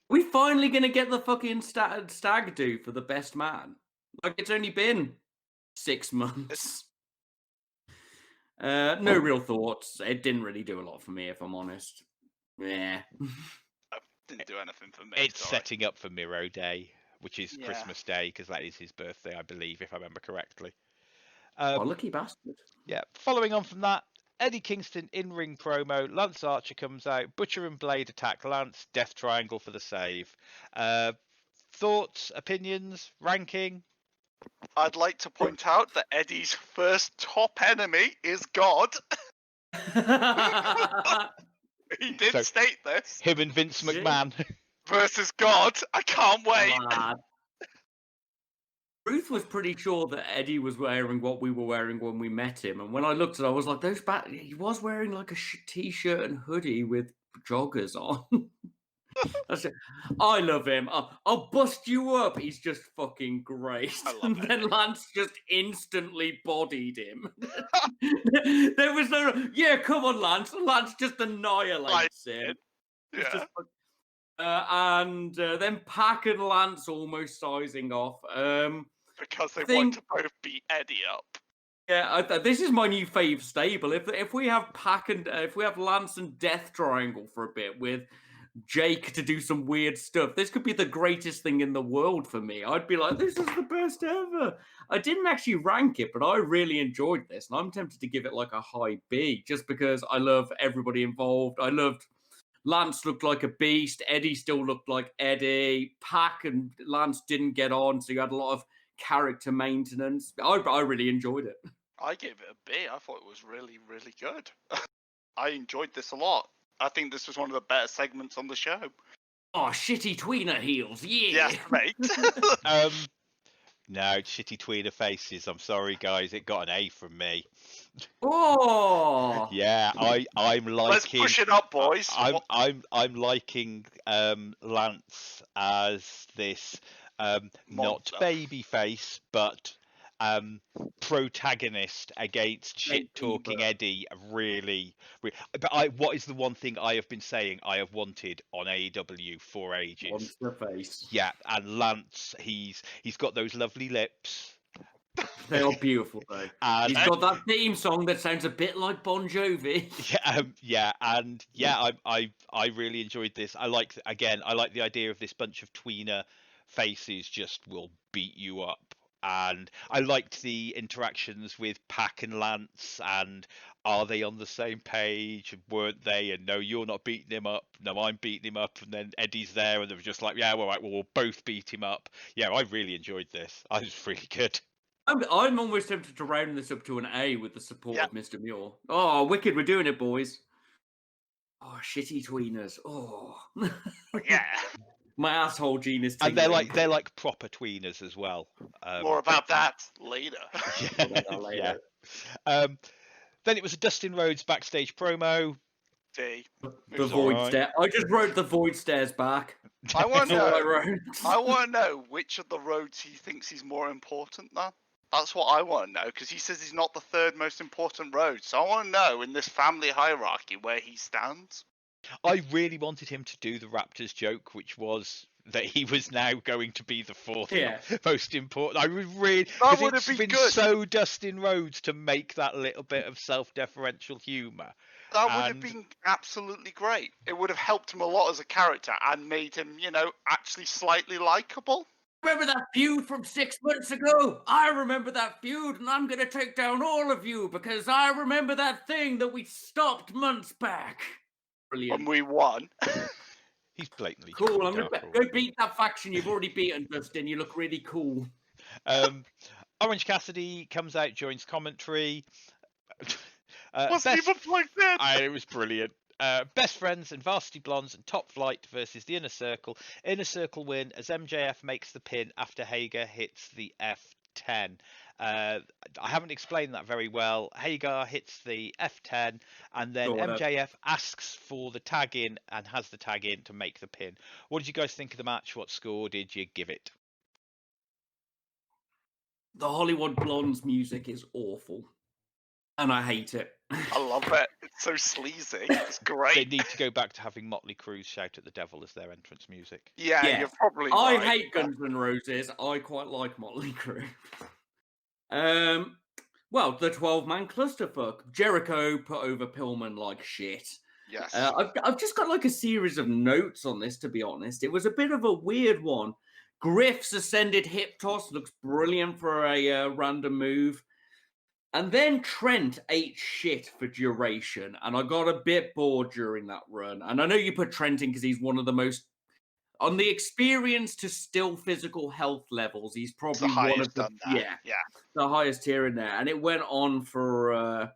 We finally gonna get the fucking stag do for the best man. Like it's only been 6 months. No real thoughts. It didn't really do a lot for me, if I'm honest. Yeah. Didn't do anything for me. It's setting up for Miro Day, which is Christmas Day, because that is his birthday, I believe, if I remember correctly. Lucky bastard. Yeah. Following on from that, Eddie Kingston in-ring promo. Lance Archer comes out. Butcher and Blade attack Lance. Death Triangle for the save. Thoughts, opinions, ranking? I'd like to point out that Eddie's first top enemy is God. He did state this. Him and Vince McMahon. Versus God. I can't wait. Ruth was pretty sure that Eddie was wearing what we were wearing when we met him, and when I looked at it, I was like, he was wearing like a t-shirt and hoodie with joggers on. I love him. I'll bust you up. He's just fucking great. And then Lance just instantly bodied him. There was no, yeah, come on, Lance. Lance just annihilates him. Yeah. And then Pac and Lance almost sizing off. Because they want to both beat Eddie up. Yeah, this is my new fave stable. If we have Pac and if we have Lance and Death Triangle for a bit with Jake to do some weird stuff, this could be the greatest thing in the world for me. I'd be like, this is the best ever. I didn't actually rank it, but I really enjoyed this, and I'm tempted to give it like a high B, just because I love everybody involved. I loved Lance looked like a beast. Eddie still looked like Eddie. Pac and Lance didn't get on, so you had a lot of character maintenance. I really enjoyed it. I gave it a B. I thought it was really, really good. I enjoyed this a lot. I think this was one of the better segments on the show. Oh, shitty tweener heels, yeah. Yes, mate. No, shitty tweener faces. I'm sorry, guys. It got an A from me. Oh, Yeah, I'm liking. Let's push it up, boys. I'm liking Lance as this not baby face, but protagonist against shit talking Eddie. Really, but what is the one thing I have been saying I have wanted on AEW for ages? Monster face. Yeah, and Lance, he's got those lovely lips. They are beautiful, though. And he's got that theme song that sounds a bit like Bon Jovi. I really enjoyed this. I like the idea of this bunch of tweener faces just will beat you up. And I liked the interactions with Pac and Lance, and are they on the same page? Weren't they? And no, you're not beating him up. No, I'm beating him up. And then Eddie's there, and they were just like, yeah, all right, well, we'll both beat him up. Yeah, I really enjoyed this. I was really good. I'm almost tempted to round this up to an A with the support of Mr. Muir. Oh, wicked, we're doing it, boys. Oh, shitty tweeners. Oh. Yeah. My asshole gene is tingling. And they're like proper tweeners as well. More about that later. Yeah. Then it was a Dustin Rhodes backstage promo. D. The void stare. I just wrote the void stares back. I want to know which of the roads he thinks is more important than. That's what I want to know, because he says he's not the third most important road. So I want to know in this family hierarchy where he stands. I really wanted him to do the Raptors joke, which was that he was now going to be the fourth most important. I would really, that would have been good. So Dustin Rhodes to make that little bit of self-deferential humour. That would have been absolutely great. It would have helped him a lot as a character and made him, actually slightly likable. Remember that feud from 6 months ago? I remember that feud, and I'm going to take down all of you because I remember that thing that we stopped months back. Brilliant. And we won. He's blatantly cool. I'm going to go beat that faction you've already beaten, Dustin. You look really cool. Orange Cassidy comes out, joins commentary. Wasn't even like that. It was brilliant. Best Friends and Varsity Blondes and Top Flight versus the Inner Circle. Inner Circle win as MJF makes the pin after Hager hits the F10. I haven't explained that very well. Hager hits the F10 and then MJF asks for the tag in and has the tag in to make the pin. What did you guys think of the match? What score did you give it? The Hollywood Blondes music is awful. And I hate it. I love it. It's so sleazy. It's great. They need to go back to having Motley Crue shout at the devil as their entrance music. Yeah. You're probably right. I hate Guns N' Roses. I quite like Motley Crue. Well, the 12-man clusterfuck. Jericho put over Pillman like shit. Yes. I've just got like a series of notes on this, to be honest. It was a bit of a weird one. Griff's ascended hip toss looks brilliant for a random move. And then Trent ate shit for duration, and I got a bit bored during that run. And I know you put Trent in because he's one of the most, on the experience to still physical health levels, he's probably one of the the highest tier in there. And it went on for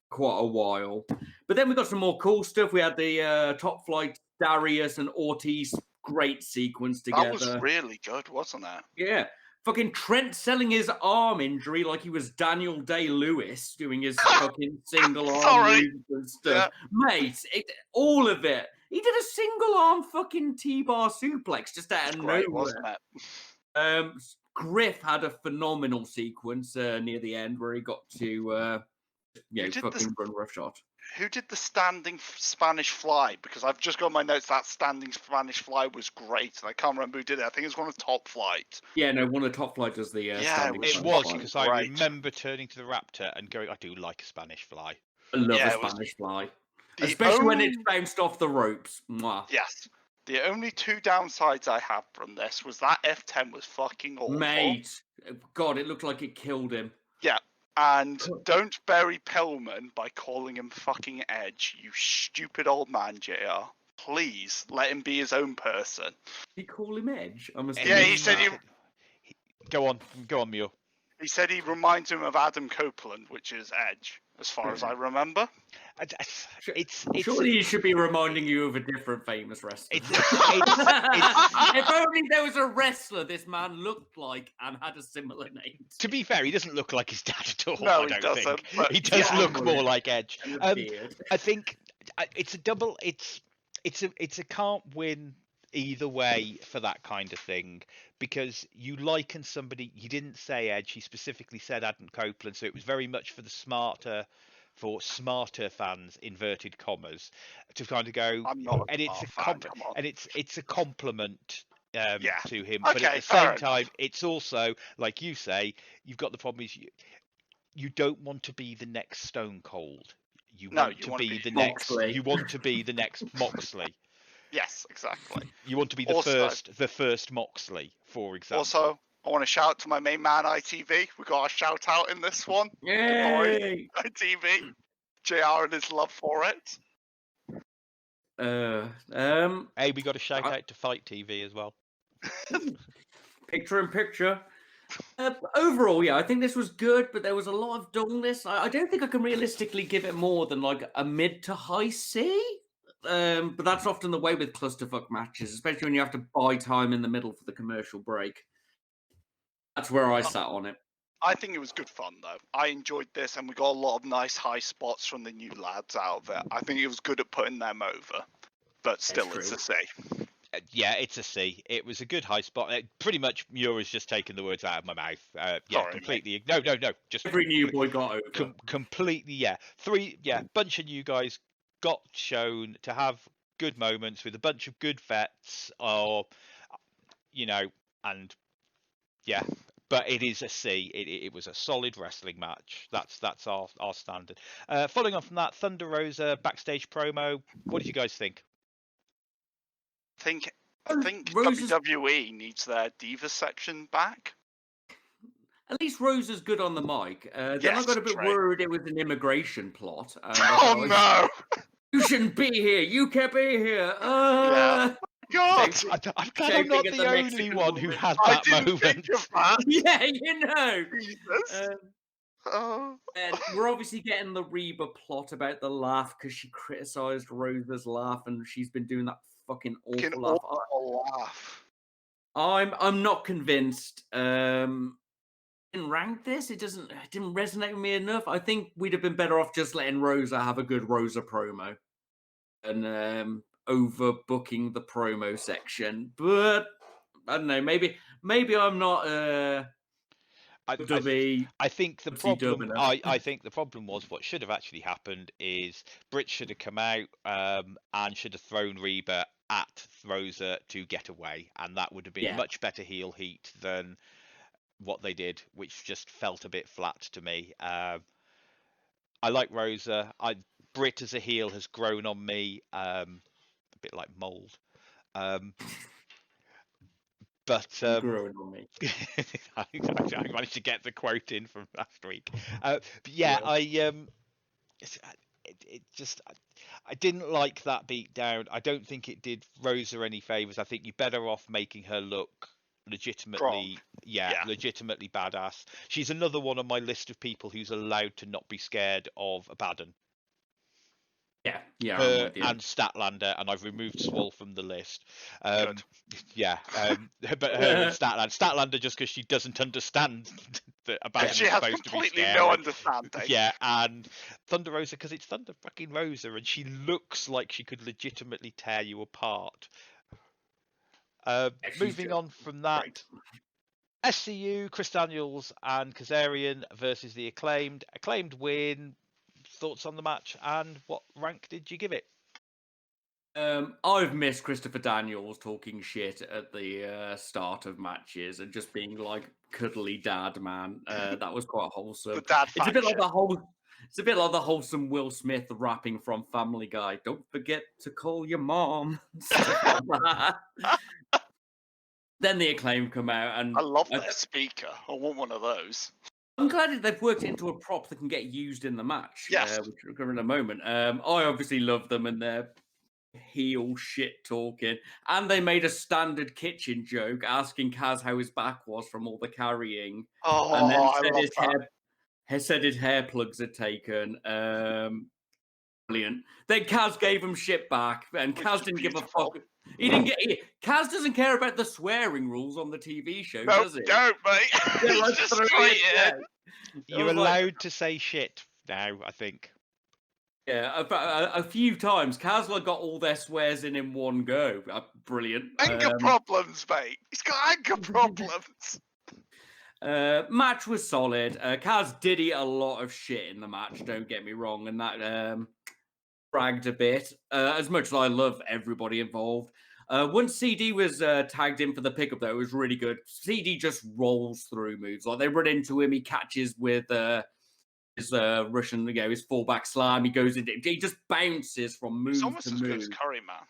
quite a while. But then we got some more cool stuff. We had the Top Flight, Darius and Ortiz, great sequence together. That was really good, wasn't it? Yeah. Fucking Trent selling his arm injury like he was Daniel Day-Lewis doing his fucking single arm Sorry. moves and stuff. Mate, all of it. He did a single arm fucking T-bar suplex just out of Great, nowhere. wasn't it? Griff had a phenomenal sequence near the end where he got to fucking run roughshod. Who did the standing Spanish fly? Because I've just got my notes that standing Spanish fly was great, and I can't remember who did it. I think it was one of the Top Flight. Yeah, no, one of the Top Flight does the standing it Spanish was fly. because I remember turning to the Raptor and going, I do like a Spanish fly. I love a Spanish fly. The Especially when it's bounced off the ropes. Mwah. Yes. The only two downsides I have from this was that F10 was fucking awful. Mate, God, it looked like it killed him. Yeah. And don't bury Pillman by calling him fucking Edge, you stupid old man, JR. Please let him be his own person. Did he call him Edge? Yeah, he said he. Go on, Muir. He said he reminds him of Adam Copeland, which is Edge, as far as I remember. Surely he should be reminding you of a different famous wrestler. It's If only there was a wrestler this man looked like and had a similar name. To be fair, he doesn't look like his dad at all. No, I don't he doesn't. think he does look more like Edge. Beard. I think it's a double. It's a can't win either way for that kind of thing, because you liken somebody. He didn't say Edge. He specifically said Adam Copeland, so it was very much for the smarter fans, inverted commas, to kind of go. I'm not a and it's a fan, come on. and it's a compliment to him, Okay, but at the same time, it's also, like you say, you've got the problem is you don't want to be the next Stone Cold. You want to be the next Moxley. Yes, exactly. You want to be the first Moxley, for example. Also, I want to shout out to my main man, ITV. We got a shout out in this one. Yay! ITV. JR and his love for it. Hey, we got a shout out to Fight TV as well. Picture in picture. Overall, yeah, I think this was good, but there was a lot of dullness. I don't think I can realistically give it more than like a mid to high C. But that's often the way with clusterfuck matches, especially when you have to buy time in the middle for the commercial break. That's where I sat on it. I think it was good fun, though. I enjoyed this, and we got a lot of nice high spots from the new lads out of it. I think it was good at putting them over, but still, it's a C. Yeah, it's a C. It was a good high spot. Pretty much, Muir has just taken the words out of my mouth. Sorry, completely. Mate. No. Just every new boy got over. Completely, yeah. Bunch of new guys got shown to have good moments with a bunch of good vets, and yeah. But it is a C. It was a solid wrestling match. That's our standard. Following on from that, Thunder Rosa backstage promo. What did you guys think? I think WWE needs their Divas section back. At least Rosa's good on the mic. Then I got a bit worried it was an immigration plot. Oh no! You shouldn't be here. You can't be here. Yeah. God! I'm glad I'm not the only one who had that moment. Think of that. Yeah, you know. Jesus. And we're obviously getting the Reba plot about the laugh because she criticised Rosa's laugh, and she's been doing that fucking awful laugh. I'm not convinced. Didn't rank this. It didn't resonate with me enough. I think we'd have been better off just letting Rosa have a good Rosa promo and overbooking the promo section. But I don't know. Maybe I'm not. I think the problem. I think the problem was what should have actually happened is Britt should have come out and should have thrown Reba at Rosa to get away, and that would have been much better heel heat than what they did, which just felt a bit flat to me. I like Rosa. Britt as a heel has grown on me, a bit like mold. But growing on me. I managed to get the quote in from last week. But yeah, I didn't like that beat down. I don't think it did Rosa any favors. I think you're better off making her look legitimately legitimately badass. She's another one on my list of people who's allowed to not be scared of Abaddon. Yeah, I'm her with you. and Statlander, and I've removed Swole from the list. Good. Yeah, but her and Statlander just because she doesn't understand that a band She is has supposed to be completely scary. no understanding. Yeah, and Thunder Rosa because it's Thunder fucking Rosa, and she looks like she could legitimately tear you apart. Moving on from that, great. SCU, Chris Daniels and Kazarian versus the Acclaimed. Acclaimed win. Thoughts on the match, and what rank did you give it? I've missed Christopher Daniels talking shit at the start of matches and just being like cuddly dad man. That was quite wholesome. The dad It's a bit like faction. It's a bit like the wholesome Will Smith rapping from Family Guy. Don't forget to call your mom. Stuff like that. Then the Acclaim come out, and I love their speaker. I want one of those. I'm glad that they've worked it into a prop that can get used in the match. Yes. Which we'll cover in a moment. I obviously love them and their heel shit talking, and they made a standard kitchen joke asking Kaz how his back was from all the carrying, Oh, and then I said love that. his hair plugs had taken. Brilliant. Then Kaz gave him shit back, and Which Kaz is didn't give a beautiful. fuck. He didn't get. Kaz doesn't care about the swearing rules on the TV show, No, does he? don't, mate. Yeah, He's right, just throw it straight in. down. You're allowed to say shit now, I think. Yeah, a few times. Kaz got all their swears in one go. Brilliant. Anger problems, mate. He's got anger problems. Match was solid. Kaz did eat a lot of shit in the match, don't get me wrong, and that bragged a bit. As much as I love everybody involved. Once CD was tagged in for the pickup, though, it was really good. CD just rolls through moves. Like, they run into him, he catches with his Russian, his fallback slam. He goes into, he just bounces from move He's almost to as good move. as Curryman.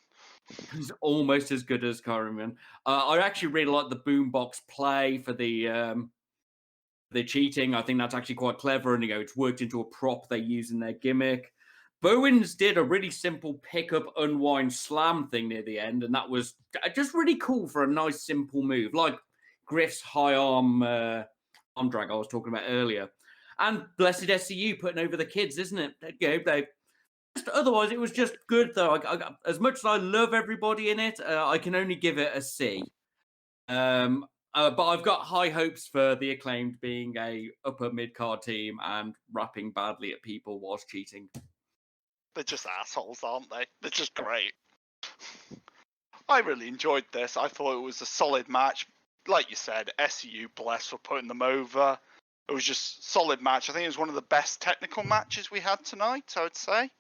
He's almost as good as Curryman. I actually really like the boombox play for the cheating. I think that's actually quite clever, and it's worked into a prop they use in their gimmick. Bowens did a really simple pick-up, unwind, slam thing near the end, and that was just really cool for a nice, simple move, like Griff's high arm drag I was talking about earlier. And Blessed SCU putting over the kids, isn't it? They just, otherwise, it was just good, though. As much as I love everybody in it, I can only give it a C. But I've got high hopes for the Acclaimed being a upper mid-card team and rapping badly at people whilst cheating. They're just assholes, aren't they? They're just great. I really enjoyed this. I thought it was a solid match. Like you said, SCU blessed for putting them over. It was just a solid match. I think it was one of the best technical matches we had tonight, I would say.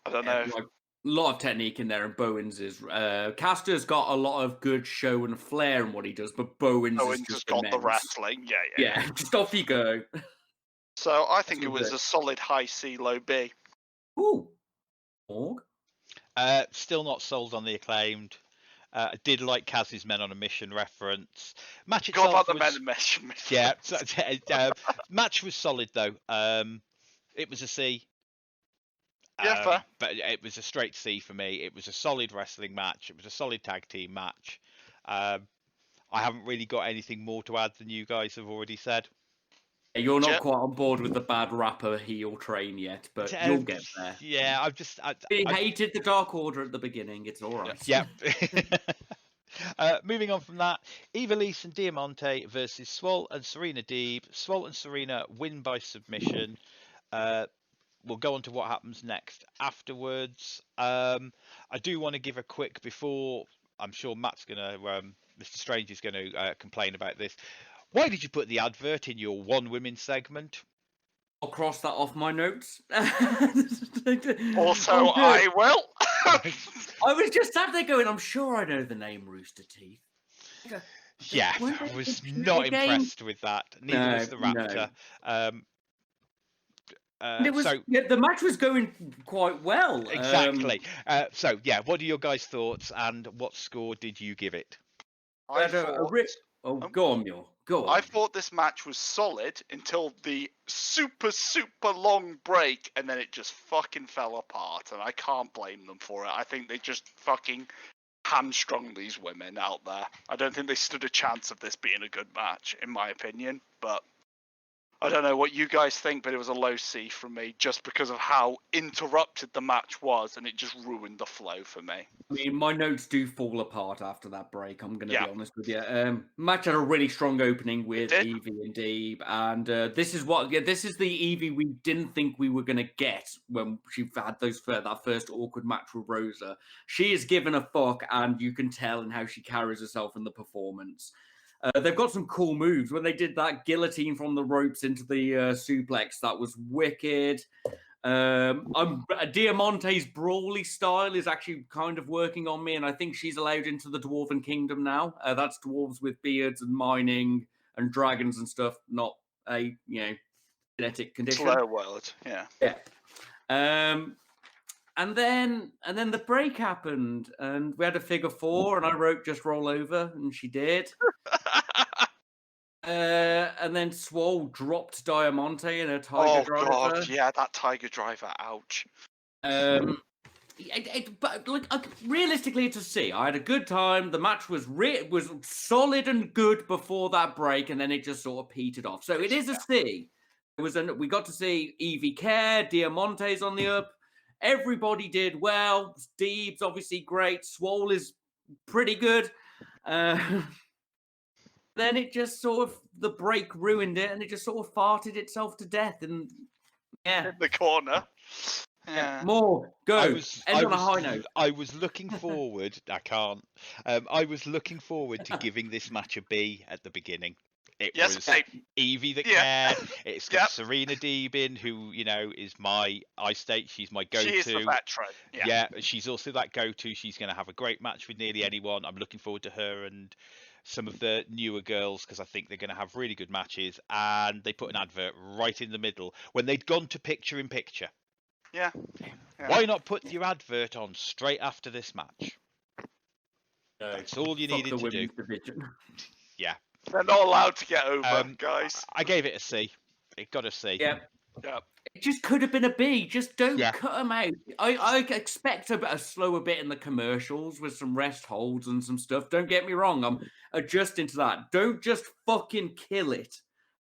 I don't know. A lot of technique in there, and Bowens is... Caster's got a lot of good show and flair in what he does, but Bowens is just got immense. the wrestling. Yeah. Just off you go. So I think it was a solid high C, low B. Ooh. Morg? Still not sold on the Acclaimed. I did like Kaz's Men on a Mission reference. Match itself Go about the was... Men on a Mission. Yeah, match was solid though. It was a C. Yeah, fair. But it was a straight C for me. It was a solid wrestling match. It was a solid tag team match. I haven't really got anything more to add than you guys have already said. You're not quite on board with the bad rapper heel train yet, but you'll get there. Yeah, He hated the Dark Order at the beginning. It's all right. Yeah. Moving on from that, Ivelisse and Diamante versus Swole and Serena Deeb. Swole and Serena win by submission. We'll go on to what happens next afterwards. I do want to give a quick, before I'm sure Matt's going to, Mr. Strange is going to complain about this. Why did you put the advert in your one women segment? I'll cross that off my notes. Also, I will. I was just sat there going, I'm sure I know the name Rooster Teeth. Yeah, I was not impressed with that. Neither was the Raptor. The match was going quite well. Exactly. So, yeah, what are your guys' thoughts, and what score did you give it? Go on, Muir. Go on. I thought this match was solid until the super long break, and then it just fucking fell apart, and I can't blame them for it. I think they just fucking hamstrung these women out there. I don't think they stood a chance of this being a good match, in my opinion, but I don't know what you guys think, but it was a low C from me just because of how interrupted the match was, and it just ruined the flow for me. I mean, my notes do fall apart after that break. I'm going to Yeah. be honest with you. Match had a really strong opening with did. Evie and Deeb, and this is the Evie we didn't think we were going to get when she had that first awkward match with Rosa. She is given a fuck, and you can tell in how she carries herself in the performance. They've got some cool moves. When they did that guillotine from the ropes into the suplex, that was wicked. Diamante's brawly style is actually kind of working on me, and I think she's allowed into the Dwarven Kingdom now. That's dwarves with beards and mining and dragons and stuff, not a genetic condition. Slow world, yeah. Yeah. And then the break happened, and we had a figure four, and I wrote just roll over, and she did. And then Swole dropped Diamante in a Tiger Driver. Oh god, yeah, that Tiger Driver, ouch. But realistically, it's a C. I had a good time. The match was solid and good before that break, and then it just sort of petered off. So it is a C. We got to see Evie care, Diamante's on the up. Everybody did well. Deeb's obviously great. Swole is pretty good. Then it just sort of, the break ruined it, and it just sort of farted itself to death. And yeah, in the corner. Yeah. More go. End on a high note. I was looking forward. I can't. I was looking forward to giving this match a B at the beginning. It was Evie that cared. It's got Serena Deeb in, who is I state she's my go-to. She is the veteran. Yeah, she's also that go-to. She's going to have a great match with nearly anyone. I'm looking forward to her and some of the newer girls because I think they're going to have really good matches. And they put an advert right in the middle when they'd gone to picture-in-picture. Yeah. Why not put your advert on straight after this match? That's all you needed to do. Division. Yeah. They're not allowed to get over, guys. I gave it a C. It got a C. Yeah. Yeah. It just could have been a B. Just don't cut them out. I expect a slower bit in the commercials with some rest holds and some stuff. Don't get me wrong. I'm adjusting to that. Don't just fucking kill it.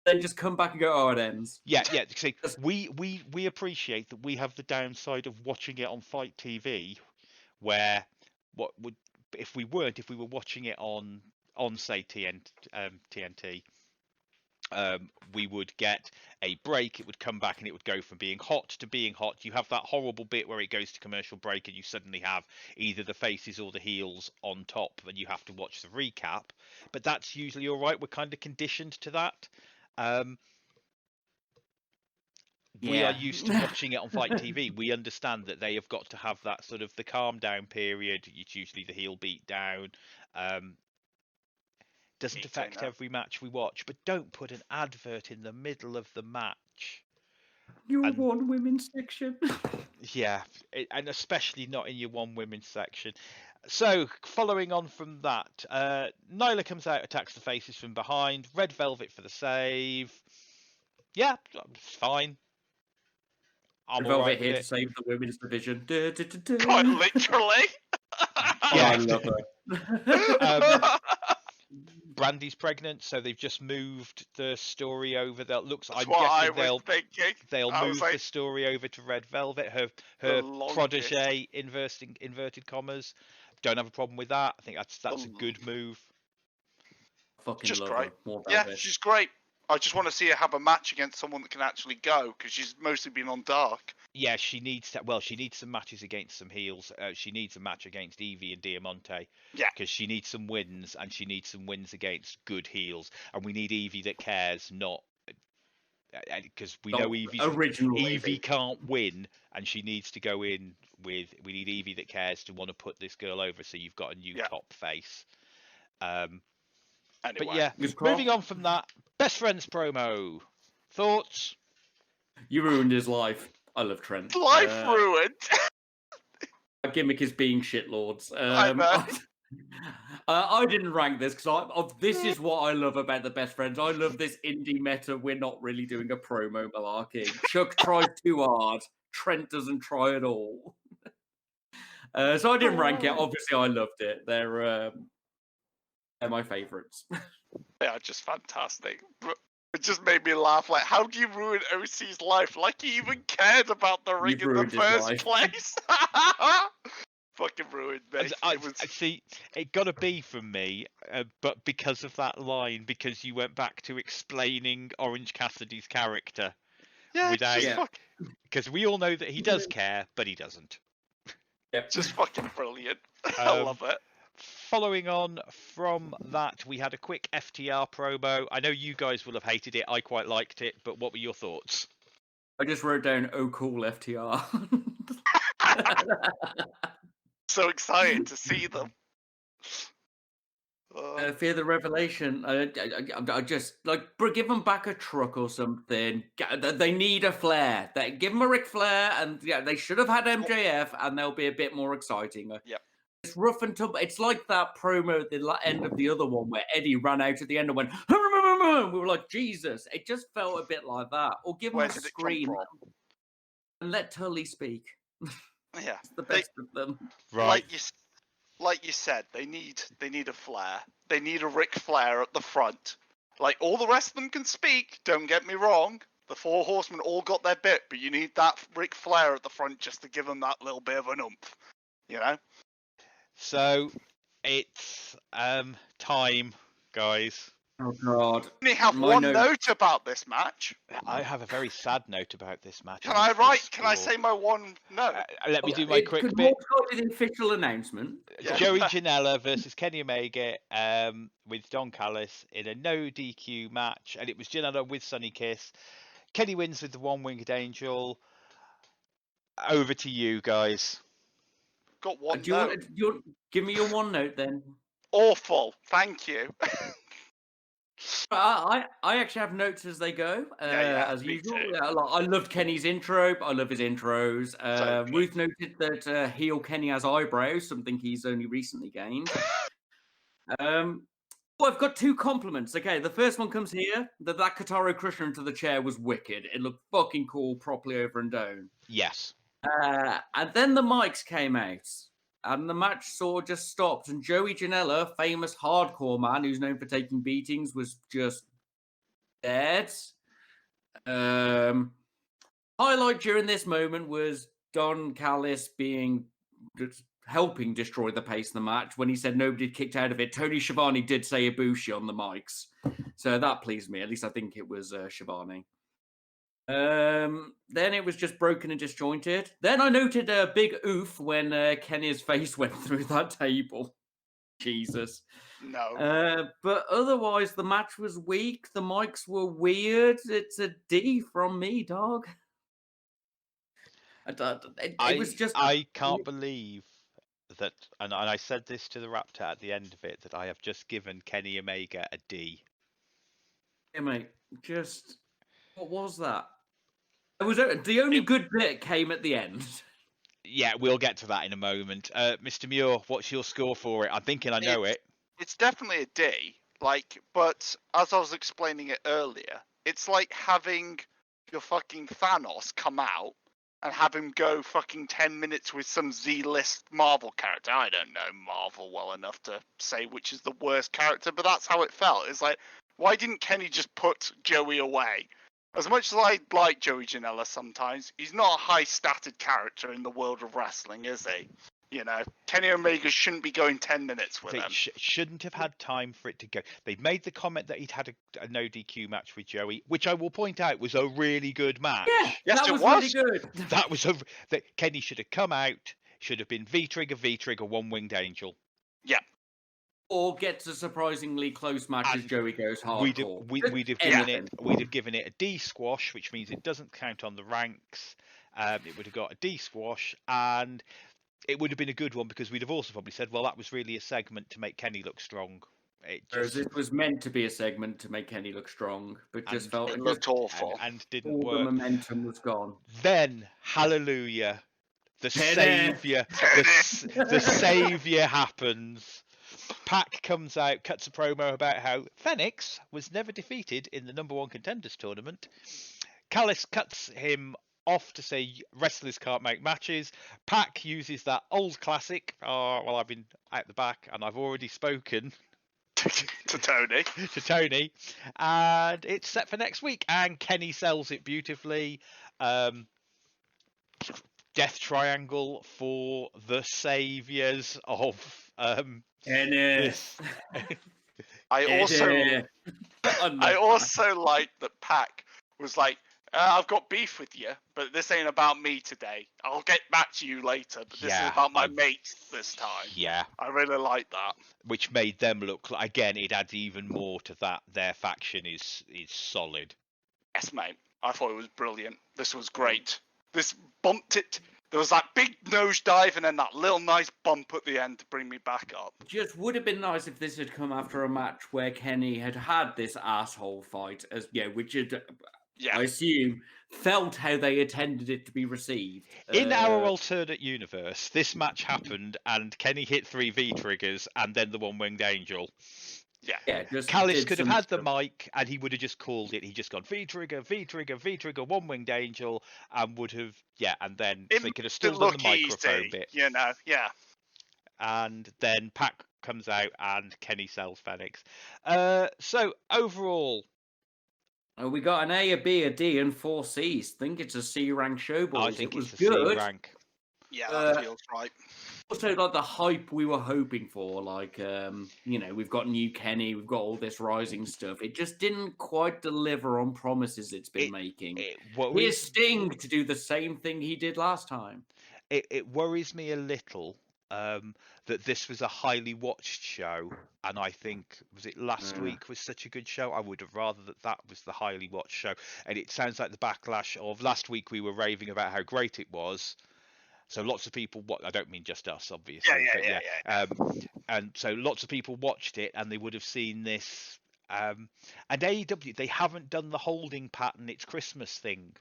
Then just come back and go, oh, it ends. Yeah. See, we appreciate that we have the downside of watching it on Fight TV, where if we were watching it on say TNT, we would get a break. It would come back and it would go from being hot to being hot. You have that horrible bit where it goes to commercial break and you suddenly have either the faces or the heels on top, and you have to watch the recap. But that's usually all right. We're kind of conditioned to that. We are used to watching it on Fight TV. We understand that they have got to have that sort of the calm down period. It's usually the heel beat down. Doesn't affect every match we watch, but don't put an advert in the middle of the match. Your one women's section. Yeah, and especially not in your one women's section. So, following on from that, Nyla comes out, attacks the faces from behind. Red Velvet for the save. Yeah, it's fine. Red Velvet here to save the women's division. Quite literally. Yeah, I love her. Brandy's pregnant, so they've just moved the story over. That looks. That's what I was thinking. They'll move the story over to Red Velvet. Her protege, inverted commas. Don't have a problem with that. I think that's a good move. Fucking just love great. Her. Yeah, she's great. I just want to see her have a match against someone that can actually go, because she's mostly been on Dark. Yeah, she needs to. Well, she needs some matches against some heels. She needs a match against Evie and Diamante. Yeah, because she needs some wins, and she needs some wins against good heels. And we need Evie that cares, not because we know Evie can't win, and she needs to go in with. We need Evie that cares to want to put this girl over. So you've got a new top face. Anyway, but yeah, moving on from that, Best Friends promo. Thoughts? You ruined his life. I love Trent. Life ruined. Our gimmick is being shitlords. I I didn't rank this because this is what I love about the Best Friends. I love this indie meta. We're not really doing a promo malarkey. Chuck tries too hard. Trent doesn't try at all. So I didn't rank it. Obviously, I loved it. They're my favourites. They are just fantastic. It just made me laugh. Like, how do you ruin OC's life? Like he even cared about the ring You've in the ruined his first life. place. Fucking ruined me. I see. It got to be from me, but because of that line, because you went back to explaining Orange Cassidy's character yeah, without, Yeah. because we all know that he does care, but he doesn't. Yep. just fucking brilliant. I love it. Following on from that, we had a quick FTR promo. I know you guys will have hated it. I quite liked it, but what were your thoughts? I just wrote down, "Oh, cool, FTR." So excited to see them. Fear the Revelation. I just give them back a truck or something. They need a flair. Give them a Ric Flair, and they should have had MJF, and they'll be a bit more exciting. Yep. It's rough and tumble. It's like that promo at the end of the other one where Eddie ran out at the end and went, and we were like, Jesus. It just felt a bit like that. Or give them Where a did it come scream from? and let Tully speak. Yeah, It's the best of them. Right. Like you said, they need a flair. They need a Ric Flair at the front. Like all the rest of them can speak. Don't get me wrong. The Four Horsemen all got their bit, but you need that Ric Flair at the front just to give them that little bit of an oomph. You know. So it's time, guys. Oh, God. I only have My one note- note about this match. I have a very sad note about this match. Can and I it's the write? Can I score. say my one note? Let me do my quick Could bit. Morg go with the official announcement? Yeah. Joey Janela versus Kenny Omega with Don Callis in a no DQ match, and it was Janela with Sonny Kiss. Kenny wins with the one-winged angel. Over to you guys. Got one Do you note. want to give me your one note then? Awful. Thank you. I actually have notes as they go, Yeah, as me usual. too. I loved Kenny's intro. I love his intros. So good. Ruth noted that heel Kenny has eyebrows, something he's only recently gained. I've got two compliments. Okay, the first one comes here. That Kotaro Crusher into the chair was wicked. It looked fucking cool, properly over and down. Yes. And then the mics came out. And the match sort of just stopped. And Joey Janela, famous hardcore man who's known for taking beatings, was just dead. Highlight during this moment was Don Callis helping destroy the pace of the match. When he said nobody kicked out of it, Tony Schiavone did say Ibushi on the mics. So that pleased me. At least I think it was Schiavone. Then it was just broken and disjointed. Then I noted a big oof when Kenny's face went through that table. Jesus. No. But otherwise, the match was weak. The mics were weird. It's a D from me, dog. It was just. I can't believe that, and I said this to the Raptor at the end of it, that I have just given Kenny Omega a D. Yeah, mate. Just. What was that? It was the only good bit came at the end. Yeah, we'll get to that in a moment. Mr. Muir, what's your score for it? I'm thinking I know it. It's definitely a D. Like, but as I was explaining it earlier, it's like having your fucking Thanos come out and have him go fucking 10 minutes with some Z-list Marvel character. I don't know Marvel well enough to say which is the worst character, but that's how it felt. It's like, why didn't Kenny just put Joey away? As much as I like Joey Janela sometimes, he's not a high-stated character in the world of wrestling, is he? You know, Kenny Omega shouldn't be going 10 minutes with They him. shouldn't have had time for it to go. They made the comment that he'd had a no DQ match with Joey, which I will point out was a really good match. Yeah, Yes, that it was was. really good. That was that Kenny should have come out, should have been V-Trigger, one-winged angel. Yeah. Or gets a surprisingly close match as And Joey goes hardcore. We'd have given it a D squash, which means it doesn't count on the ranks. It would have got a D squash, and it would have been a good one because we'd have also probably said, well, that was really a segment to make Kenny look strong. Whereas it was meant to be a segment to make Kenny look strong, but just felt It looked awful. and didn't all work. the momentum was gone. Then, hallelujah, the Kenny. savior, the savior happens. Pac comes out, cuts a promo about how Phoenix was never defeated in the number one contenders tournament. Callis cuts him off to say wrestlers can't make matches. Pac uses that old classic, well, I've been out the back and I've already spoken. to Tony. to Tony, and it's set for next week. And Kenny sells it beautifully. Death Triangle for the saviors of this. I also like that Pac was like, I've got beef with you, but this ain't about me today. I'll get back to you later, but this is about my mates this time. Yeah. I really like that. Which made them look like, again, it adds even more to that. Their faction is solid. Yes, mate. I thought it was brilliant. This was great. This bumped it. There was that big nosedive and then that little nice bump at the end to bring me back up. Just would have been nice if this had come after a match where Kenny had this asshole fight, which had, I assume, felt how they intended it to be received. In our alternate universe, this match happened and Kenny hit 3 V-triggers and then the One-Winged Angel. Yeah. Callis could have had the mic and he would have just called it. He just gone V-trigger, V-trigger, V-trigger, One-Winged Angel, and would have, and then they could have still done the microphone bit. And then Pac comes out and Kenny sells Phoenix. So overall, we got an A, a B, a D, and 4 Cs. think it's a C rank show, boys. I think it's a good. C rank. Yeah, that feels right. Also, like the hype we were hoping for, like we've got new Kenny, we've got all this rising stuff. It just didn't quite deliver on promises it's been making. Here's Sting to do the same thing he did last time. It worries me a little that this was a highly watched show, and I think last week was such a good show. I would have rather that was the highly watched show, and it sounds like the backlash of last week. We were raving about how great it was. So lots of people, I don't mean just us, obviously. And so lots of people watched it and they would have seen this. And AEW, they haven't done the holding pattern, it's Christmas thing.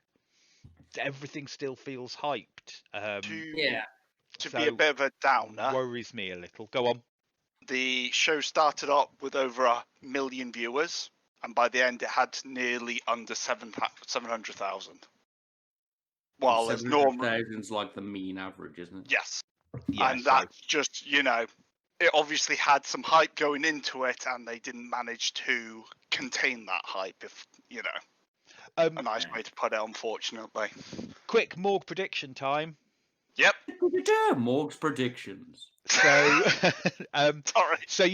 Everything still feels hyped. To be a bit of a downer. Worries me a little. Go on. The show started up with over 1 million viewers, and by the end it had nearly under 700,000. Well, it's normal. 700,000's like the mean average, isn't it? Yes. And that's just, it obviously had some hype going into it, and they didn't manage to contain that hype, if, a nice way to put it, unfortunately. Quick Morg prediction time. Yep. Morg's predictions. So, sorry. So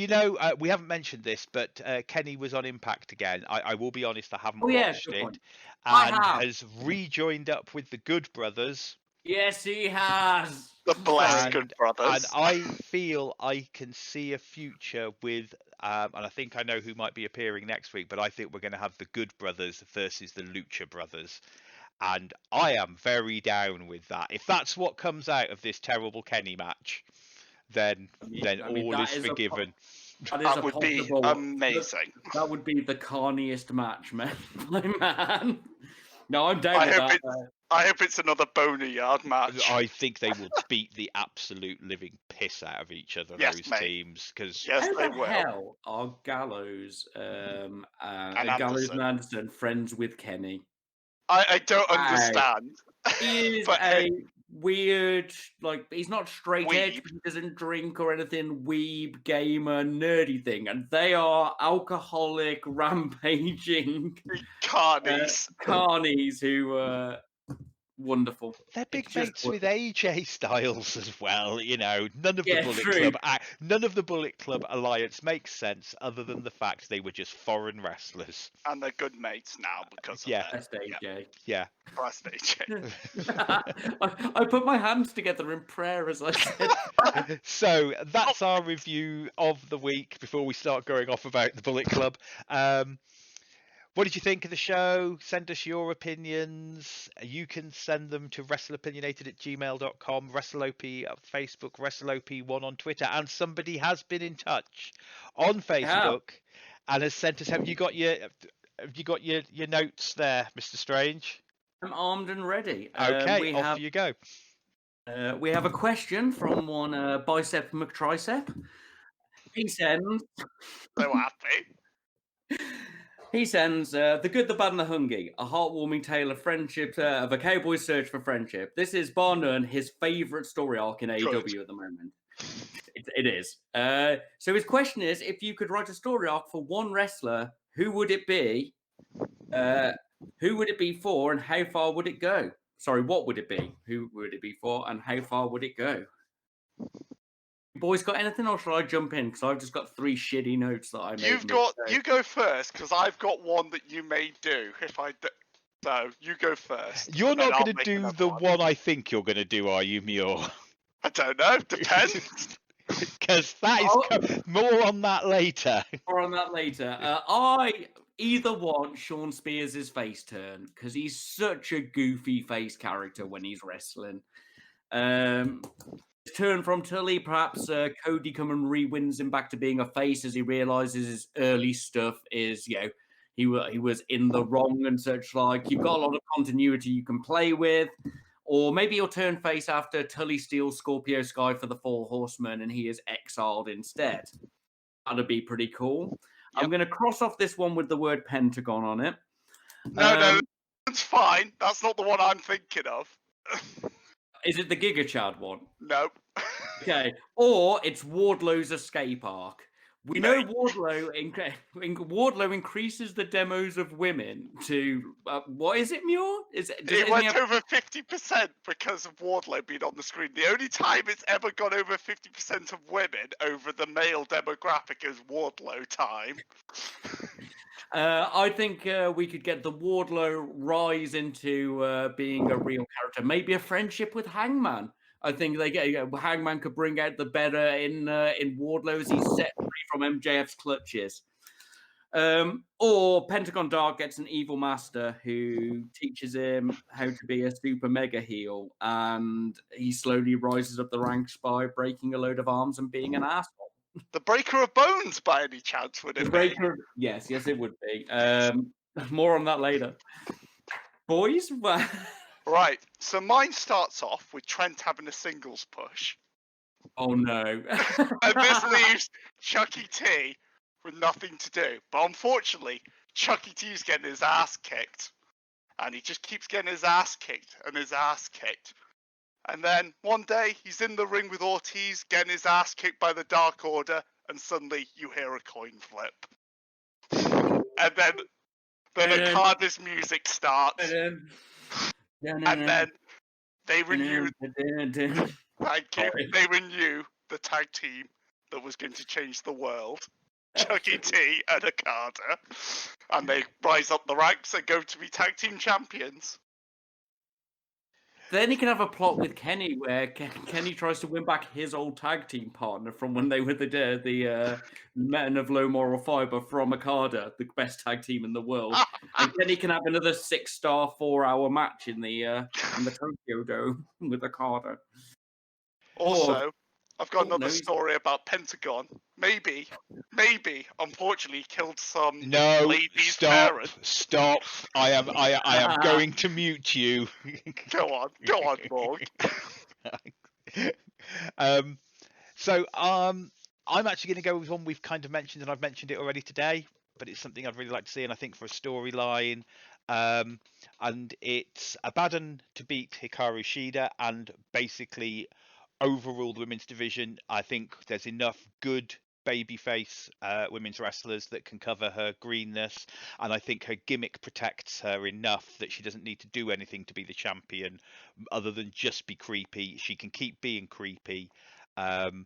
we haven't mentioned this, but Kenny was on Impact again. I will be honest, I haven't watched it, and has rejoined up with the Good Brothers. Yes, he has. The blessed Good Brothers. And I feel I can see a future with, and I think I know who might be appearing next week, but I think we're going to have the Good Brothers versus the Lucha Brothers. And I am very down with that. If that's what comes out of this terrible Kenny match, then all is forgiven. That would be amazing. That would be the carniest match, man. My man. No, I'm down with that. I hope it's another boneyard match. I think they will beat the absolute living piss out of each other, those teams. Because yes, how the hell are Gallows and Anderson friends with Kenny? I don't understand. He is a weird, he's not straight edge, but he doesn't drink or anything, weeb, gamer, nerdy thing. And they are alcoholic, rampaging carnies who wonderful. They're big mates with AJ Styles as well. None of the Bullet Club alliance makes sense other than the fact they were just foreign wrestlers. And they're good mates now because of that. Blessed AJ. Yeah. Blessed AJ. I put my hands together in prayer as I said. So that's our review of the week before we start going off about the Bullet Club. What did you think of the show? Send us your opinions. You can send them to wrestleopinionated@gmail.com, WrestleOP at Facebook, WrestleOP1 on Twitter, and somebody has been in touch on Facebook and has sent us. Have you got your notes there, Mr. Strange? I'm armed and ready. Okay, off you go. We have a question from one Bicep McTricep. He sends. So happy. He sends The Good, the Bad, and the Hungry, a heartwarming tale of friendship, of a cowboy's search for friendship. This is bar none his favourite story arc in AEW at the moment. It is. So his question is, if you could write a story arc for one wrestler, who would it be? Who would it be for, and how far would it go? Sorry, what would it be? Who would it be for, and how far would it go? Boys, got anything, or shall I jump in? Because I've just got 3 shitty notes that I made. You go first, because I've got one that you may do. So you go first. You're not going to do the one I think you're going to do, are you, Muir? I don't know. Depends. Because that is more on that later. More on that later. I either want Sean Spears' face turn, because he's such a goofy face character when he's wrestling. Turn from Tully, perhaps Cody come and re-wins him back to being a face as he realizes his early stuff is, he was in the wrong and such like. You've got a lot of continuity you can play with. Or maybe he'll turn face after Tully steals Scorpio Sky for the Four Horsemen and he is exiled instead. That'd be pretty cool. Yep. I'm going to cross off this one with the word Pentagon on it. No, that's fine. That's not the one I'm thinking of. Is it the Giga Chad one? No. Okay. Or it's Wardlow's escape arc. We know Wardlow increases the demos of women to what is it, Muir? It went over 50% because of Wardlow being on the screen. The only time it's ever gone over 50% of women over the male demographic is Wardlow time. I think we could get the Wardlow rise into being a real character. Maybe a friendship with Hangman. I think Hangman could bring out the better in Wardlow as he's set free from MJF's clutches. Or Pentagon Dark gets an evil master who teaches him how to be a super mega heel, and he slowly rises up the ranks by breaking a load of arms and being an asshole. The Breaker of Bones, by any chance, would it be? Yes, it would be. More on that later. Boys? Right, so mine starts off with Trent having a singles push. Oh no. And this leaves Chucky T with nothing to do. But unfortunately, Chucky T's getting his ass kicked. And he just keeps getting his ass kicked and his ass kicked. And then one day he's in the ring with Ortiz getting his ass kicked by the Dark Order, and suddenly you hear a coin flip. And then Okada's music starts. And then they renew. Thank you. They renew the tag team that was going to change the world. Chucky T and Okada. And they rise up the ranks and go to be tag team champions. Then he can have a plot with Kenny where Kenny tries to win back his old tag team partner from when they were the Men of Low Moral Fiber from Okada, the best tag team in the world. And Kenny can have another 6-star 4-hour match in the Tokyo Dome with Okada. Also, I've got another story about Pentagon. Maybe, unfortunately, killed some lady's parents. Stop! I am going to mute you. Go on, Morg. So I'm actually going to go with one we've kind of mentioned, and I've mentioned it already today, but it's something I'd really like to see, and I think for a storyline. And it's Abaddon to beat Hikaru Shida and basically overrule the women's division. I think there's enough good babyface women's wrestlers that can cover her greenness, and I think her gimmick protects her enough that she doesn't need to do anything to be the champion other than just be creepy. She can keep being creepy. And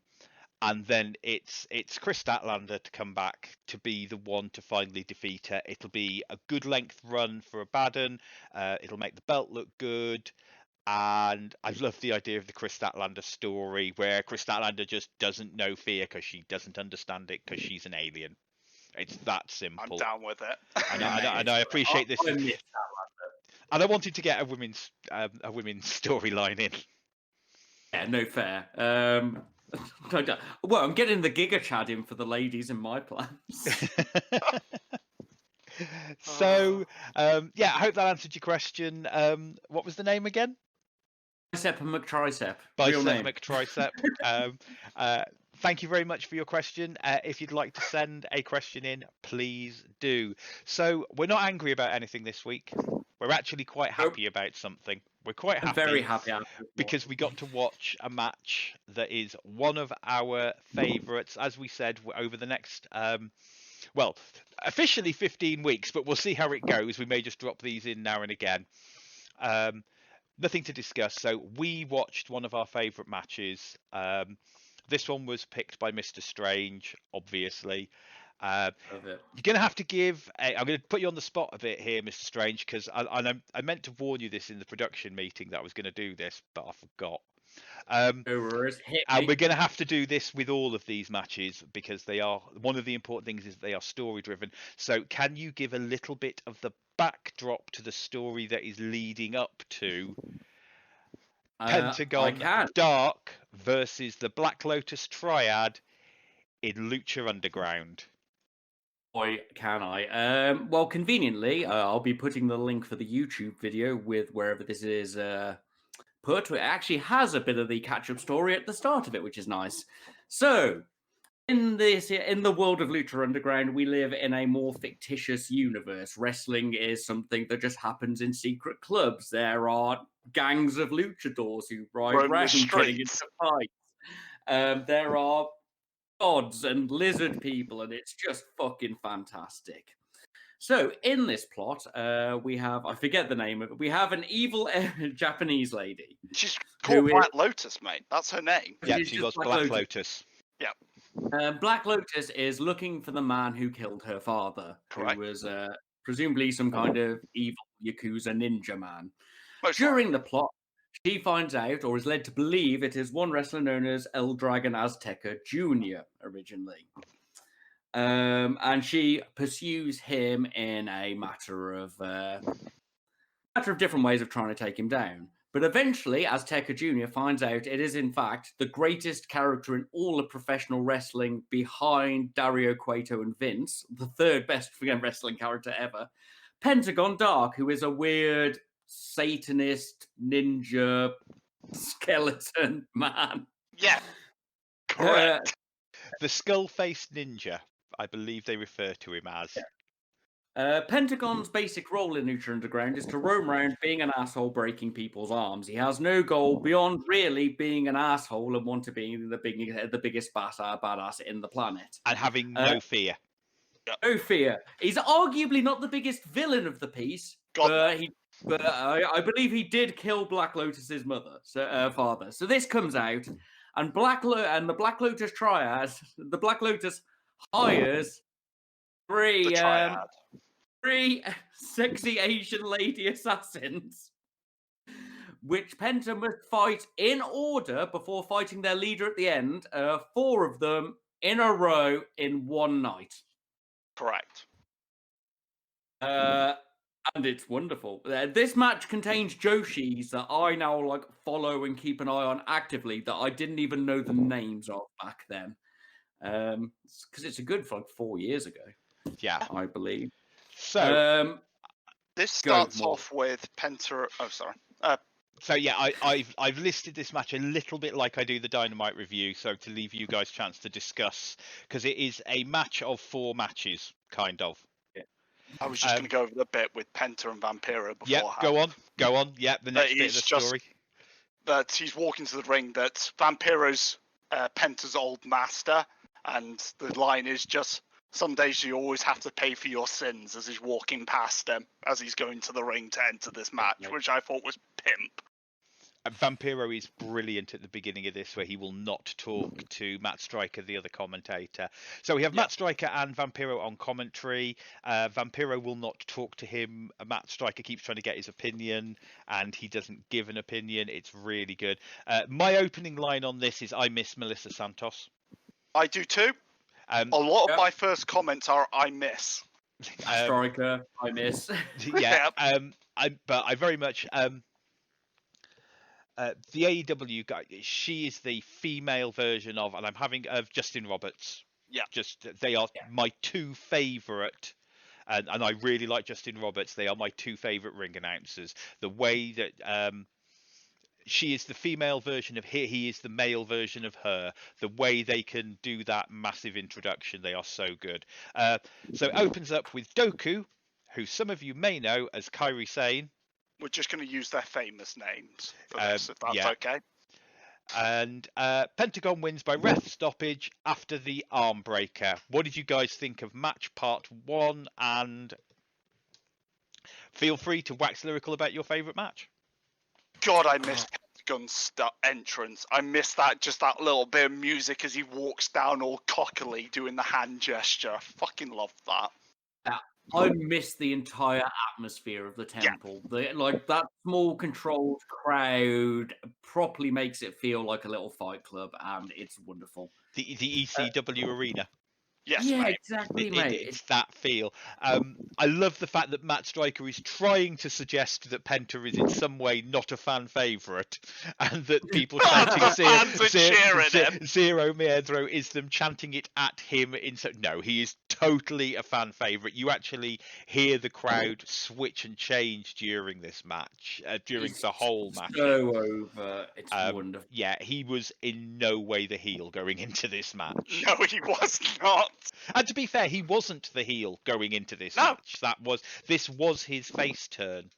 then it's Chris Statlander to come back to be the one to finally defeat her. It'll be a good length run for Abaddon. It'll make the belt look good. And I love the idea of the Chris Statlander story where Chris Statlander just doesn't know fear because she doesn't understand it because she's an alien. It's that simple. I'm down with it. And I appreciate this. And I wanted to get a women's storyline in. Yeah, no fair. Well, I'm getting the Giga Chad in for the ladies in my plans. So, I hope that answered your question. What was the name again? Bicep and McTricep. Bicep McTricep. thank you very much for your question. If you'd like to send a question in, please do. So we're not angry about anything this week. We're actually quite happy about something. We're quite I'm happy very happy because we got to watch a match that is one of our favourites, as we said, over the next, well, officially 15 weeks, but we'll see how it goes. We may just drop these in now and again. Nothing to discuss. So we watched one of our favourite matches. This one was picked by Mr. Strange, obviously. Love it. You're going to have to give. I'm going to put you on the spot a bit here, Mr. Strange, because I meant to warn you this in the production meeting that I was going to do this, but I forgot. No worries. Hit And me. we're going to have to do this with all of these matches because they are. One of the important things is they are story driven. So can you give a little bit of the backdrop to the story that is leading up to I Pentagon can. Dark versus the Black Lotus Triad in Lucha Underground? Boy, can I? Well, conveniently, I'll be putting the link for the YouTube video with wherever this is put. It actually has a bit of the catch-up story at the start of it, which is nice. So, in the world of Lucha Underground, we live in a more fictitious universe. Wrestling is something that just happens in secret clubs. There are gangs of luchadors who ride Roam the around getting into streets. fights. There are gods and lizard people, and it's just fucking fantastic. So, in this plot, we have, I forget the name of it, we have an evil Japanese lady. She's called Who Black Lotus, mate. That's her name. Yeah, She's she just was Black Black Lotus. Black Lotus is looking for the man who killed her father, Correct. who was presumably some kind of evil Yakuza ninja man. Most During the plot, she finds out, or is led to believe, it is one wrestler known as El Dragon Azteca Jr. originally. And she pursues him in a matter of different ways of trying to take him down. But eventually, Azteca Jr. finds out it is, in fact, the greatest character in all of professional wrestling behind Dario Cueto and Vince, the third best wrestling character ever, Pentagon Dark, who is a weird Satanist ninja skeleton man. Yeah. Correct. The skull-faced ninja, I believe they refer to him as. Pentagon's basic role in Lucha Underground is to roam around being an asshole, breaking people's arms. He has no goal beyond really being an asshole and want to be the biggest badass in the planet. And having no fear. No fear. He's arguably not the biggest villain of the piece, God, but I believe he did kill Black Lotus's father. So this comes out, and the Black Lotus Triad, the Black Lotus hires the triad. three sexy Asian lady assassins, which Penta must fight in order before fighting their leader at the end. 4 of them in a row in one night. Correct. And it's wonderful. This match contains Joshis that I now follow and keep an eye on actively that I didn't even know the names of back then. Because it's a good 4 years ago. Yeah, I believe. So this starts off with Penta. Oh, sorry. So yeah, I've listed this match a little bit like I do the Dynamite review, so to leave you guys a chance to discuss, because it is a match of 4 matches, kind of. I was just going to go over the bit with Penta and Vampiro beforehand. Yeah, go on. Yeah, the next bit of the story. That he's walking to the ring, that Vampiro's Penta's old master, and the line is just, some days you always have to pay for your sins, as he's walking past him, as he's going to the ring to enter this match, which I thought was pimp. Vampiro is brilliant at the beginning of this, where he will not talk to Matt Striker, the other commentator. So we have Matt Striker and Vampiro on commentary. Vampiro will not talk to him. Matt Striker keeps trying to get his opinion, and he doesn't give an opinion. It's really good. My opening line on this is, I miss Melissa Santos. I do too. A lot of my first comments are, I miss. Striker, I miss. Yeah, but I very much... the AEW guy, she is the female version of, and I'm having of Justin Roberts. Yeah. They are my 2 favourite, and I really like Justin Roberts. They are my 2 favourite ring announcers. The way that she is the female version of he is the male version of her. The way they can do that massive introduction, they are so good. So it opens up with Doku, who some of you may know as Kairi Sane. We're just going to use their famous names for this, if that's Yeah. okay. And Pentagon wins by ref stoppage after the arm breaker. What did you guys think of match part 1? And feel free to wax lyrical about your favourite match. God, I missed Pentagon's entrance. I missed that little bit of music as he walks down all cockily doing the hand gesture. I fucking love that. I miss the entire atmosphere of the temple. Like that small controlled crowd properly makes it feel like a little fight club, and it's wonderful. The ECW arena. Yes, yeah, mate. exactly, mate. It's that feel. I love the fact that Matt Stryker is trying to suggest that Penta is in some way not a fan favourite, and that people chanting Zero Miedro is them chanting it at him. No, he is totally a fan favourite. You actually hear the crowd switch and change during this match, during the whole match. So over. It's wonderful. Yeah, he was in no way the heel going into this match. No, he was not. And to be fair, he wasn't the heel going into this match. This was his face turn.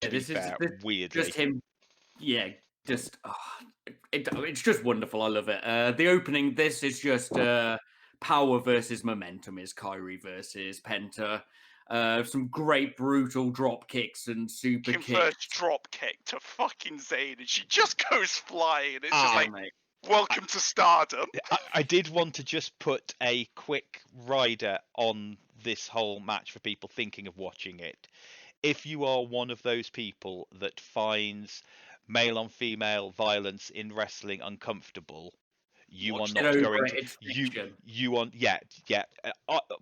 Weirdly. Just him. Yeah, just it's just wonderful. I love it. The opening. This is just power versus momentum. Is Kairi versus Penta. Some great brutal drop kicks and super kicks. First drop kick to fucking Zayn, and she just goes flying. It's just like, mate. Welcome to Stardom. I did want to just put a quick rider on this whole match for people thinking of watching it. If you are one of those people that finds male on female violence in wrestling uncomfortable, you are not going to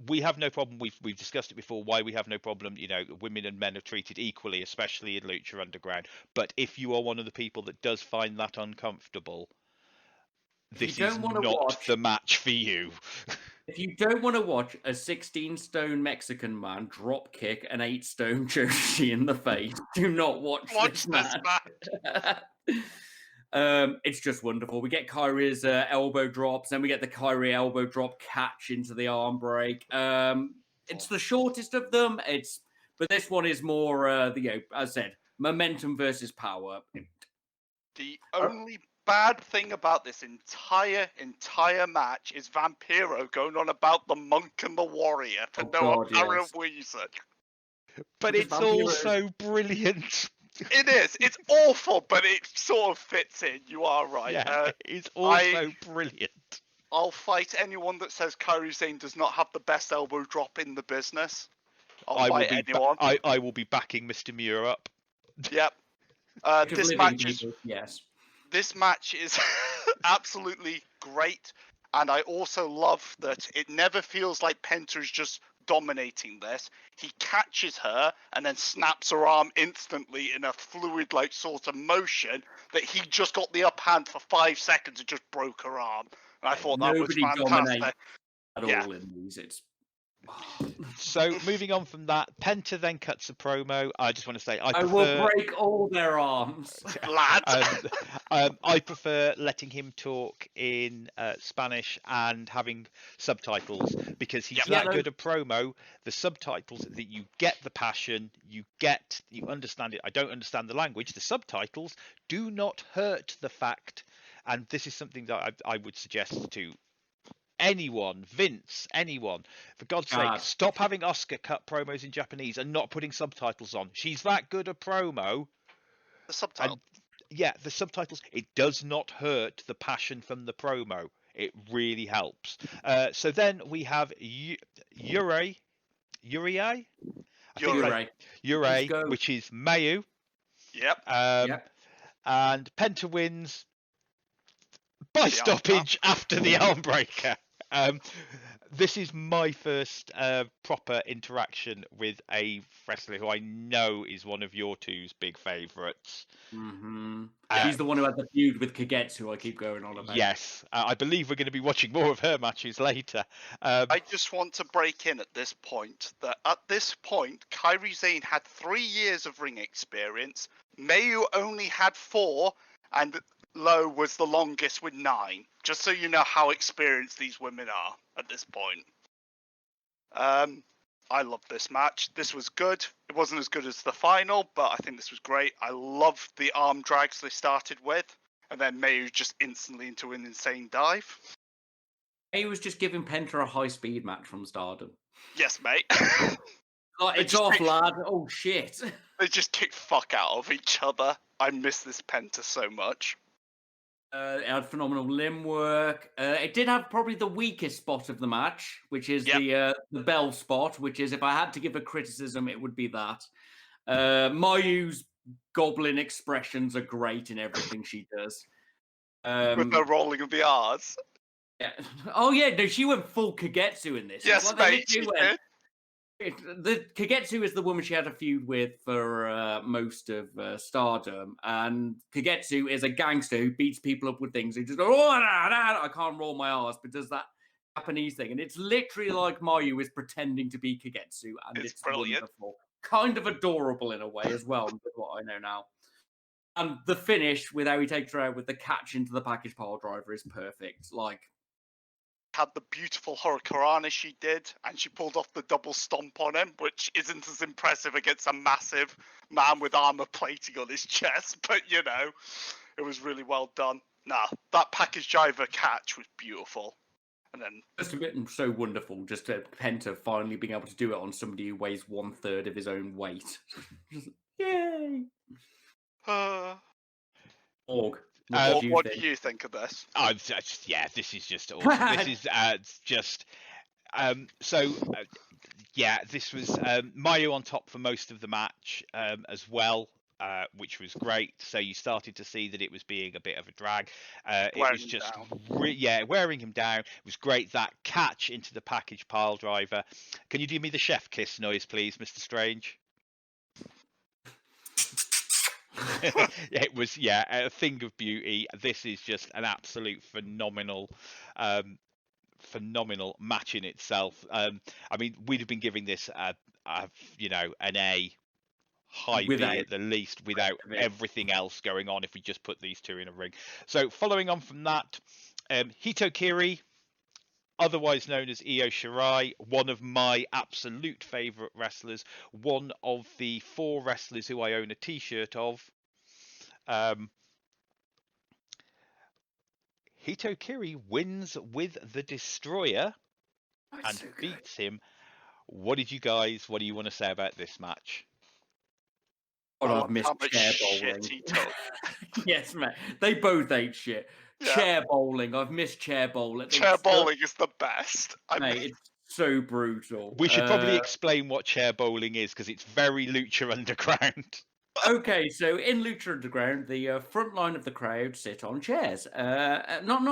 we have no problem. We've discussed it before, why we have no problem, women and men are treated equally, especially in Lucha Underground. But if you are one of the people that does find that uncomfortable, this is not the match for you. If you don't want to watch a 16-stone Mexican man drop kick an 8-stone Joshi in the face, do not watch this match. It's just wonderful. We get Kairi's elbow drops, then we get the Kairi elbow drop catch into the arm break. It's the shortest of them. But this one is more, as I said, momentum versus power. The only bad thing about this entire match is Vampiro going on about the monk and the warrior for no apparent reason. But it's also brilliant. It is. It's awful, but it sort of fits in. You are right. Yeah, it's also brilliant. I'll fight anyone that says Kairi Sane does not have the best elbow drop in the business. I'll fight anyone. I will be backing Mr. Muir up. Yep. This match is absolutely great, and I also love that it never feels like Penta's just dominating this. He catches her and then snaps her arm instantly in a fluid-like sort of motion that he just got the upper hand for 5 seconds and just broke her arm. And I thought that was fantastic. At all in these, So moving on from that, Penta then cuts a promo. I just want to say I will break all their arms, lads. I prefer letting him talk in Spanish and having subtitles because he's that good a promo. The subtitles, that you get the passion, you understand it. I don't understand the language. The subtitles do not hurt the fact, and this is something that I would suggest to anyone, Vince, anyone, for God's sake, stop having Oscar cut promos in Japanese and not putting subtitles on. She's that good a promo. The subtitles. The subtitles. It does not hurt the passion from the promo. It really helps. So then we have Yurei, which is Mayu. Yep. And Penta wins by stoppage after the arm breaker. This is my first proper interaction with a wrestler who I know is one of your two's big favourites. Mm-hmm. She's the one who had the feud with Kagetsu I keep going on about. Yes, I believe we're going to be watching more of her matches later. I just want to break in at this point that at this point, Kairi Sane had 3 years of ring experience, Mayu only had 4, and Lowe was the longest with 9. Just so you know how experienced these women are at this point. I loved this match. This was good. It wasn't as good as the final, but I think this was great. I loved the arm drags they started with, and then Mayu just instantly into an insane dive. He was just giving Penta a high-speed match from Stardom. Yes, mate. Like, it's off, lad. Oh, shit. They just kick fuck out of each other. I miss this Penta so much. It had phenomenal limb work. It did have probably the weakest spot of the match, which is the bell spot, which is, if I had to give a criticism, it would be that. Mayu's goblin expressions are great in everything she does. With the rolling of the R's. Yeah. Oh, yeah, no, she went full Kagetsu in this. Yes, mate, she did. The Kagetsu is the woman she had a feud with for most of Stardom, and Kagetsu is a gangster who beats people up with things. He just goes, oh, I can't roll my R's, but does that Japanese thing, and it's literally like Mayu is pretending to be Kagetsu, and it's brilliant. wonderful, kind of adorable in a way as well, with what I know now. And the finish with how he takes her out with the catch into the package pile driver is perfect. Like, had the beautiful Hurricanrana she did, and she pulled off the double stomp on him, which isn't as impressive against a massive man with armor plating on his chest, but you know, it was really well done. Nah, that package driver catch was beautiful. And then just a bit so wonderful, just Penta finally being able to do it on somebody who weighs 1/3 of his own weight. Yay! Morg. What do you think of this? Yeah, this is just awesome. This is just this was Mayu on top for most of the match as well, which was great. So you started to see that it was being a bit of a drag. It was just wearing him down. It was great. That catch into the package pile driver. Can you do me the chef kiss noise, please, Mr. Strange? It was a thing of beauty. This is just an absolute phenomenal match in itself. I mean, we'd have been giving this an A, high B at the least, without everything else going on, if we just put these two in a ring. So following on from that, Hitokiri, otherwise known as Io Shirai, one of my absolute favourite wrestlers, one of the 4 wrestlers who I own a t-shirt of. Hitokiri wins with the Destroyer and beats him. What do you want to say about this match? I've missed chair bowling. Yes, man. They both ate shit. Yeah. Chair bowling. I've missed chair bowling. Chair bowling is the best. It's so brutal. We should probably explain what chair bowling is, because it's very Lucha Underground. Okay, so in Lucha Underground, the front line of the crowd sit on chairs. Not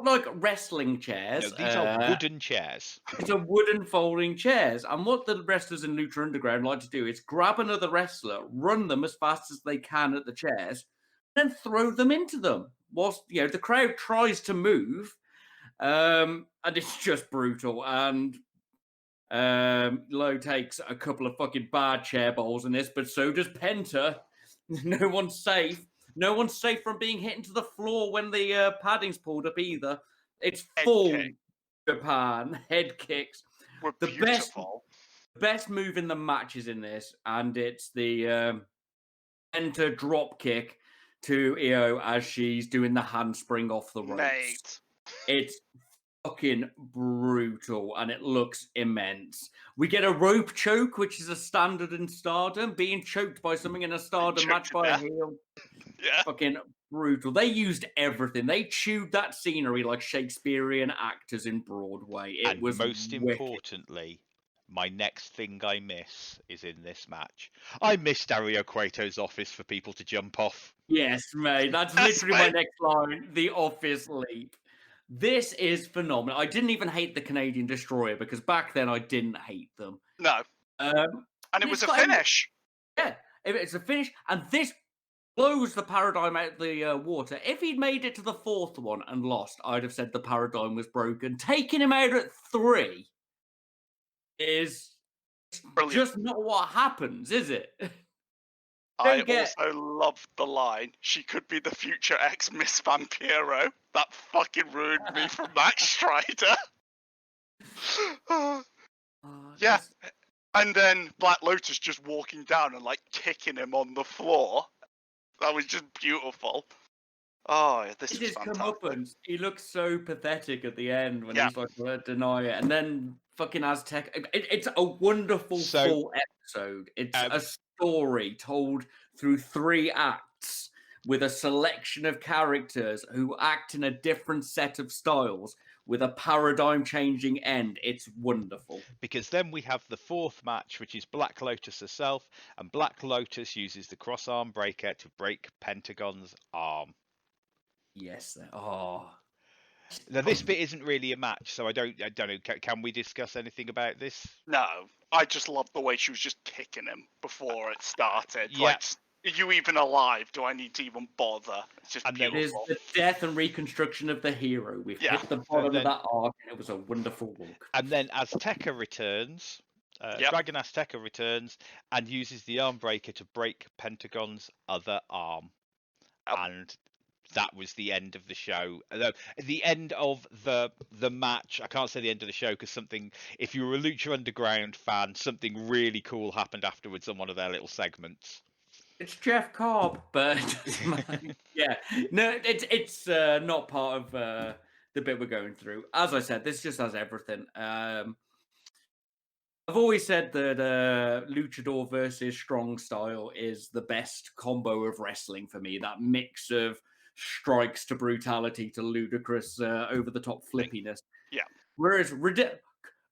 like wrestling chairs. No, these are wooden chairs. These are wooden folding chairs. And what the wrestlers in Lucha Underground like to do is grab another wrestler, run them as fast as they can at the chairs, and then throw them into them. Whilst the crowd tries to move, and it's just brutal. And Lowe takes a couple of fucking bad chair bowls in this, but so does Penta. No one's safe. No one's safe from being hit into the floor when the padding's pulled up either. It's full Japan head kicks. The best move in the match is in this, and it's the Penta drop kick to Io as she's doing the handspring off the ropes. Mate. It's fucking brutal, and it looks immense. We get a rope choke, which is a standard in Stardom. Being choked by something in a Stardom match by a heel. Yeah. Fucking brutal. They used everything. They chewed that scenery like Shakespearean actors in Broadway. It was most wicked. Importantly, my next thing I miss is in this match. I miss Dario Cueto's office for people to jump off. Yes, mate. That's literally my next line. The office leap. This is phenomenal. I didn't even hate the Canadian Destroyer, because back then I didn't hate them. No. And it was a finish. It's a finish. And this blows the paradigm out of the water. If he'd made it to the 4th one and lost, I'd have said the paradigm was broken. Taking him out at 3 is brilliant. Just not what happens, is it? Don't get- also loved the line, she could be the future ex-Miss Vampiro. That fucking ruined me from Max Strider. Yeah. that's- And then Black Lotus just walking down and like kicking him on the floor. That was just beautiful. Oh, this was his fantastic. comeuppance. He looks so pathetic at the end when Yeah. he's like, deny it. And then fucking Aztec. It's a wonderful full episode. It's a story told through 3 acts with a selection of characters who act in a different set of styles with a paradigm-changing end. It's wonderful. Because then we have the 4th match, which is Black Lotus herself, and Black Lotus uses the cross-arm breaker to break Pentagon's arm. Yes. Oh. Now this bit isn't really a match, so I don't know. Can we discuss anything about this? No, I just love the way she was just kicking him before it started. Yeah. Like, are you even alive? Do I need to even bother? It's just And then It is beautiful. the death and reconstruction of the hero. We've Yeah. hit the bottom then- of that arc, and it was a wonderful walk. And then Azteca returns. Yep. Dragon Azteca returns and uses the arm breaker to break Pentagon's other arm. Yep. And that was the end of the show. The end of the match. I can't say the end of the show because something. If you were a Lucha Underground fan, something really cool happened afterwards on one of their little segments. It's Jeff Cobb, but yeah, no, it's not part of the bit we're going through. As I said, this just has everything. I've always said that luchador versus strong style is the best combo of wrestling for me. That mix of strikes to brutality to ludicrous over-the-top flippiness. Yeah. Whereas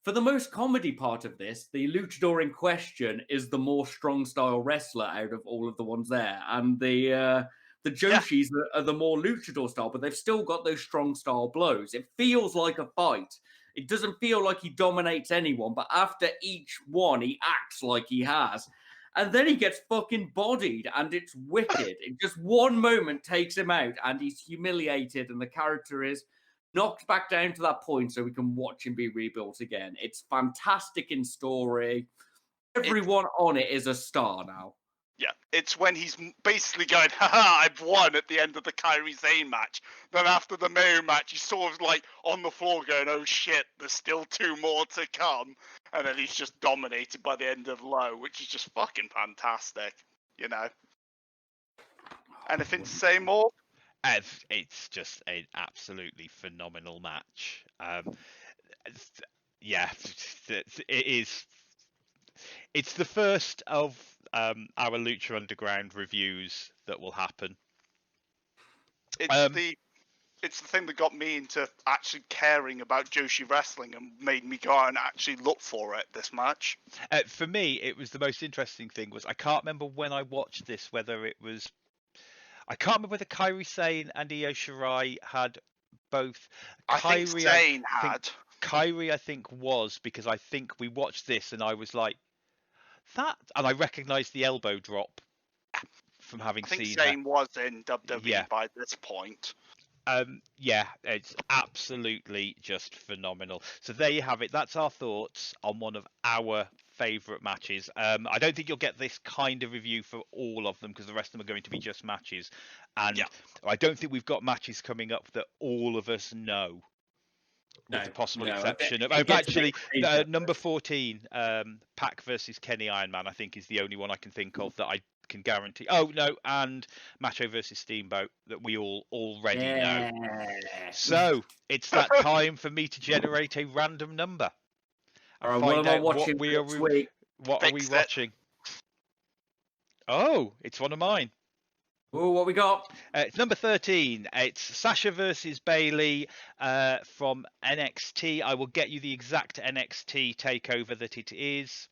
for the most comedy part of this, the luchador in question is the more strong style wrestler out of all of the ones there. And the Joshis are the more luchador style, but they've still got those strong style blows. It feels like a fight. It doesn't feel like he dominates anyone, but after each one, he acts like he has. And then he gets fucking bodied, and it's wicked. In just one moment takes him out, and he's humiliated, and the character is knocked back down to that point so we can watch him be rebuilt again. It's fantastic in story. Everyone on it is a star now. Yeah, it's when he's basically going, haha, I've won at the end of the Kairi Sane match. Then after the Mayo match, he's sort of like on the floor going, oh shit, there's still 2 more to come. And then he's just dominated by the end of Low, which is just fucking fantastic, you know. Anything to say more? It's just an absolutely phenomenal match. Yeah, it is. It's the first of our Lucha Underground reviews that will happen. It's the thing that got me into actually caring about Joshi wrestling and made me go out and actually look for it, this match. For me, it was the most interesting thing was I can't remember when I watched this whether it was. I can't remember whether Kairi Sane and Io Shirai had both. I think Sane had. Kairi, I think, was because I think we watched this and I was like, that, and I recognised the elbow drop from having seen. I think Sane was in WWE by this point. Yeah, it's absolutely just phenomenal. So there you have it. That's our thoughts on one of our favourite matches. I don't think you'll get this kind of review for all of them because the rest of them are going to be just matches. And I don't think we've got matches coming up that all of us know. With the possible exception of actually number 14, Pac versus Kenny Ironman, I think is the only one I can think of that I can guarantee. Oh no, and Macho versus Steamboat that we all already know. So it's that time for me to generate a random number and find out what are we watching. Oh, it's one of mine. Oh, what we got? It's number 13. It's Sasha versus Bayley from NXT. I will get you the exact NXT takeover that it is.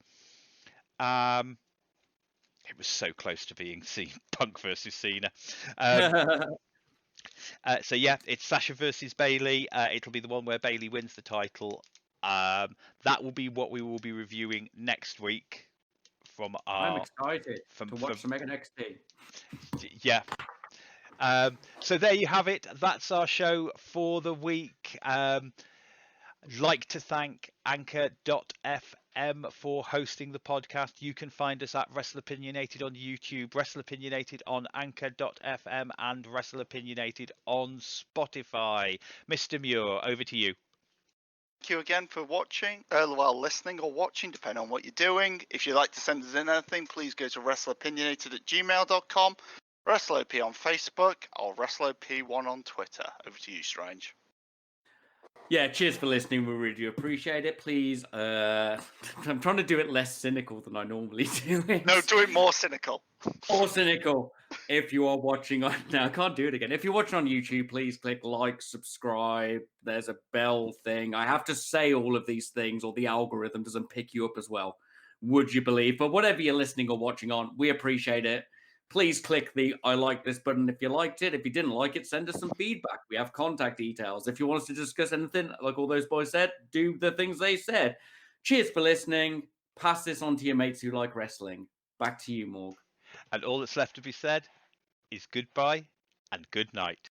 It was so close to being Punk versus Cena. So yeah, it's Sasha versus Bayley. It'll be the one where Bayley wins the title. That will be what we will be reviewing next week. I'm excited to watch some NXT. Yeah. So there you have it. That's our show for the week. I'd like to thank Anchor.fm M for hosting the podcast. You can find us at Wrestleopinionated on YouTube, Wrestleopinionated on Anchor.fm, and Wrestleopinionated on Spotify. Mr. Muir, over to you. Thank you again for watching, listening or watching, depending on what you're doing. If you'd like to send us in anything, please go to wrestleopinionated@gmail.com, WrestleOP on Facebook, or WrestleOP1 on Twitter. Over to you, Strange. Yeah, cheers for listening. We really do appreciate it. Please, I'm trying to do it less cynical than I normally do it. No, do it more cynical. More cynical. If you are watching on now, I can't do it again. If you're watching on YouTube, please click like, subscribe. There's a bell thing. I have to say all of these things, or the algorithm doesn't pick you up as well. Would you believe? But whatever you're listening or watching on, we appreciate it. Please click the I like this button if you liked it. If you didn't like it, send us some feedback. We have contact details. If you want us to discuss anything, like all those boys said, do the things they said. Cheers for listening. Pass this on to your mates who like wrestling. Back to you, Morg. And all that's left to be said is goodbye and good night.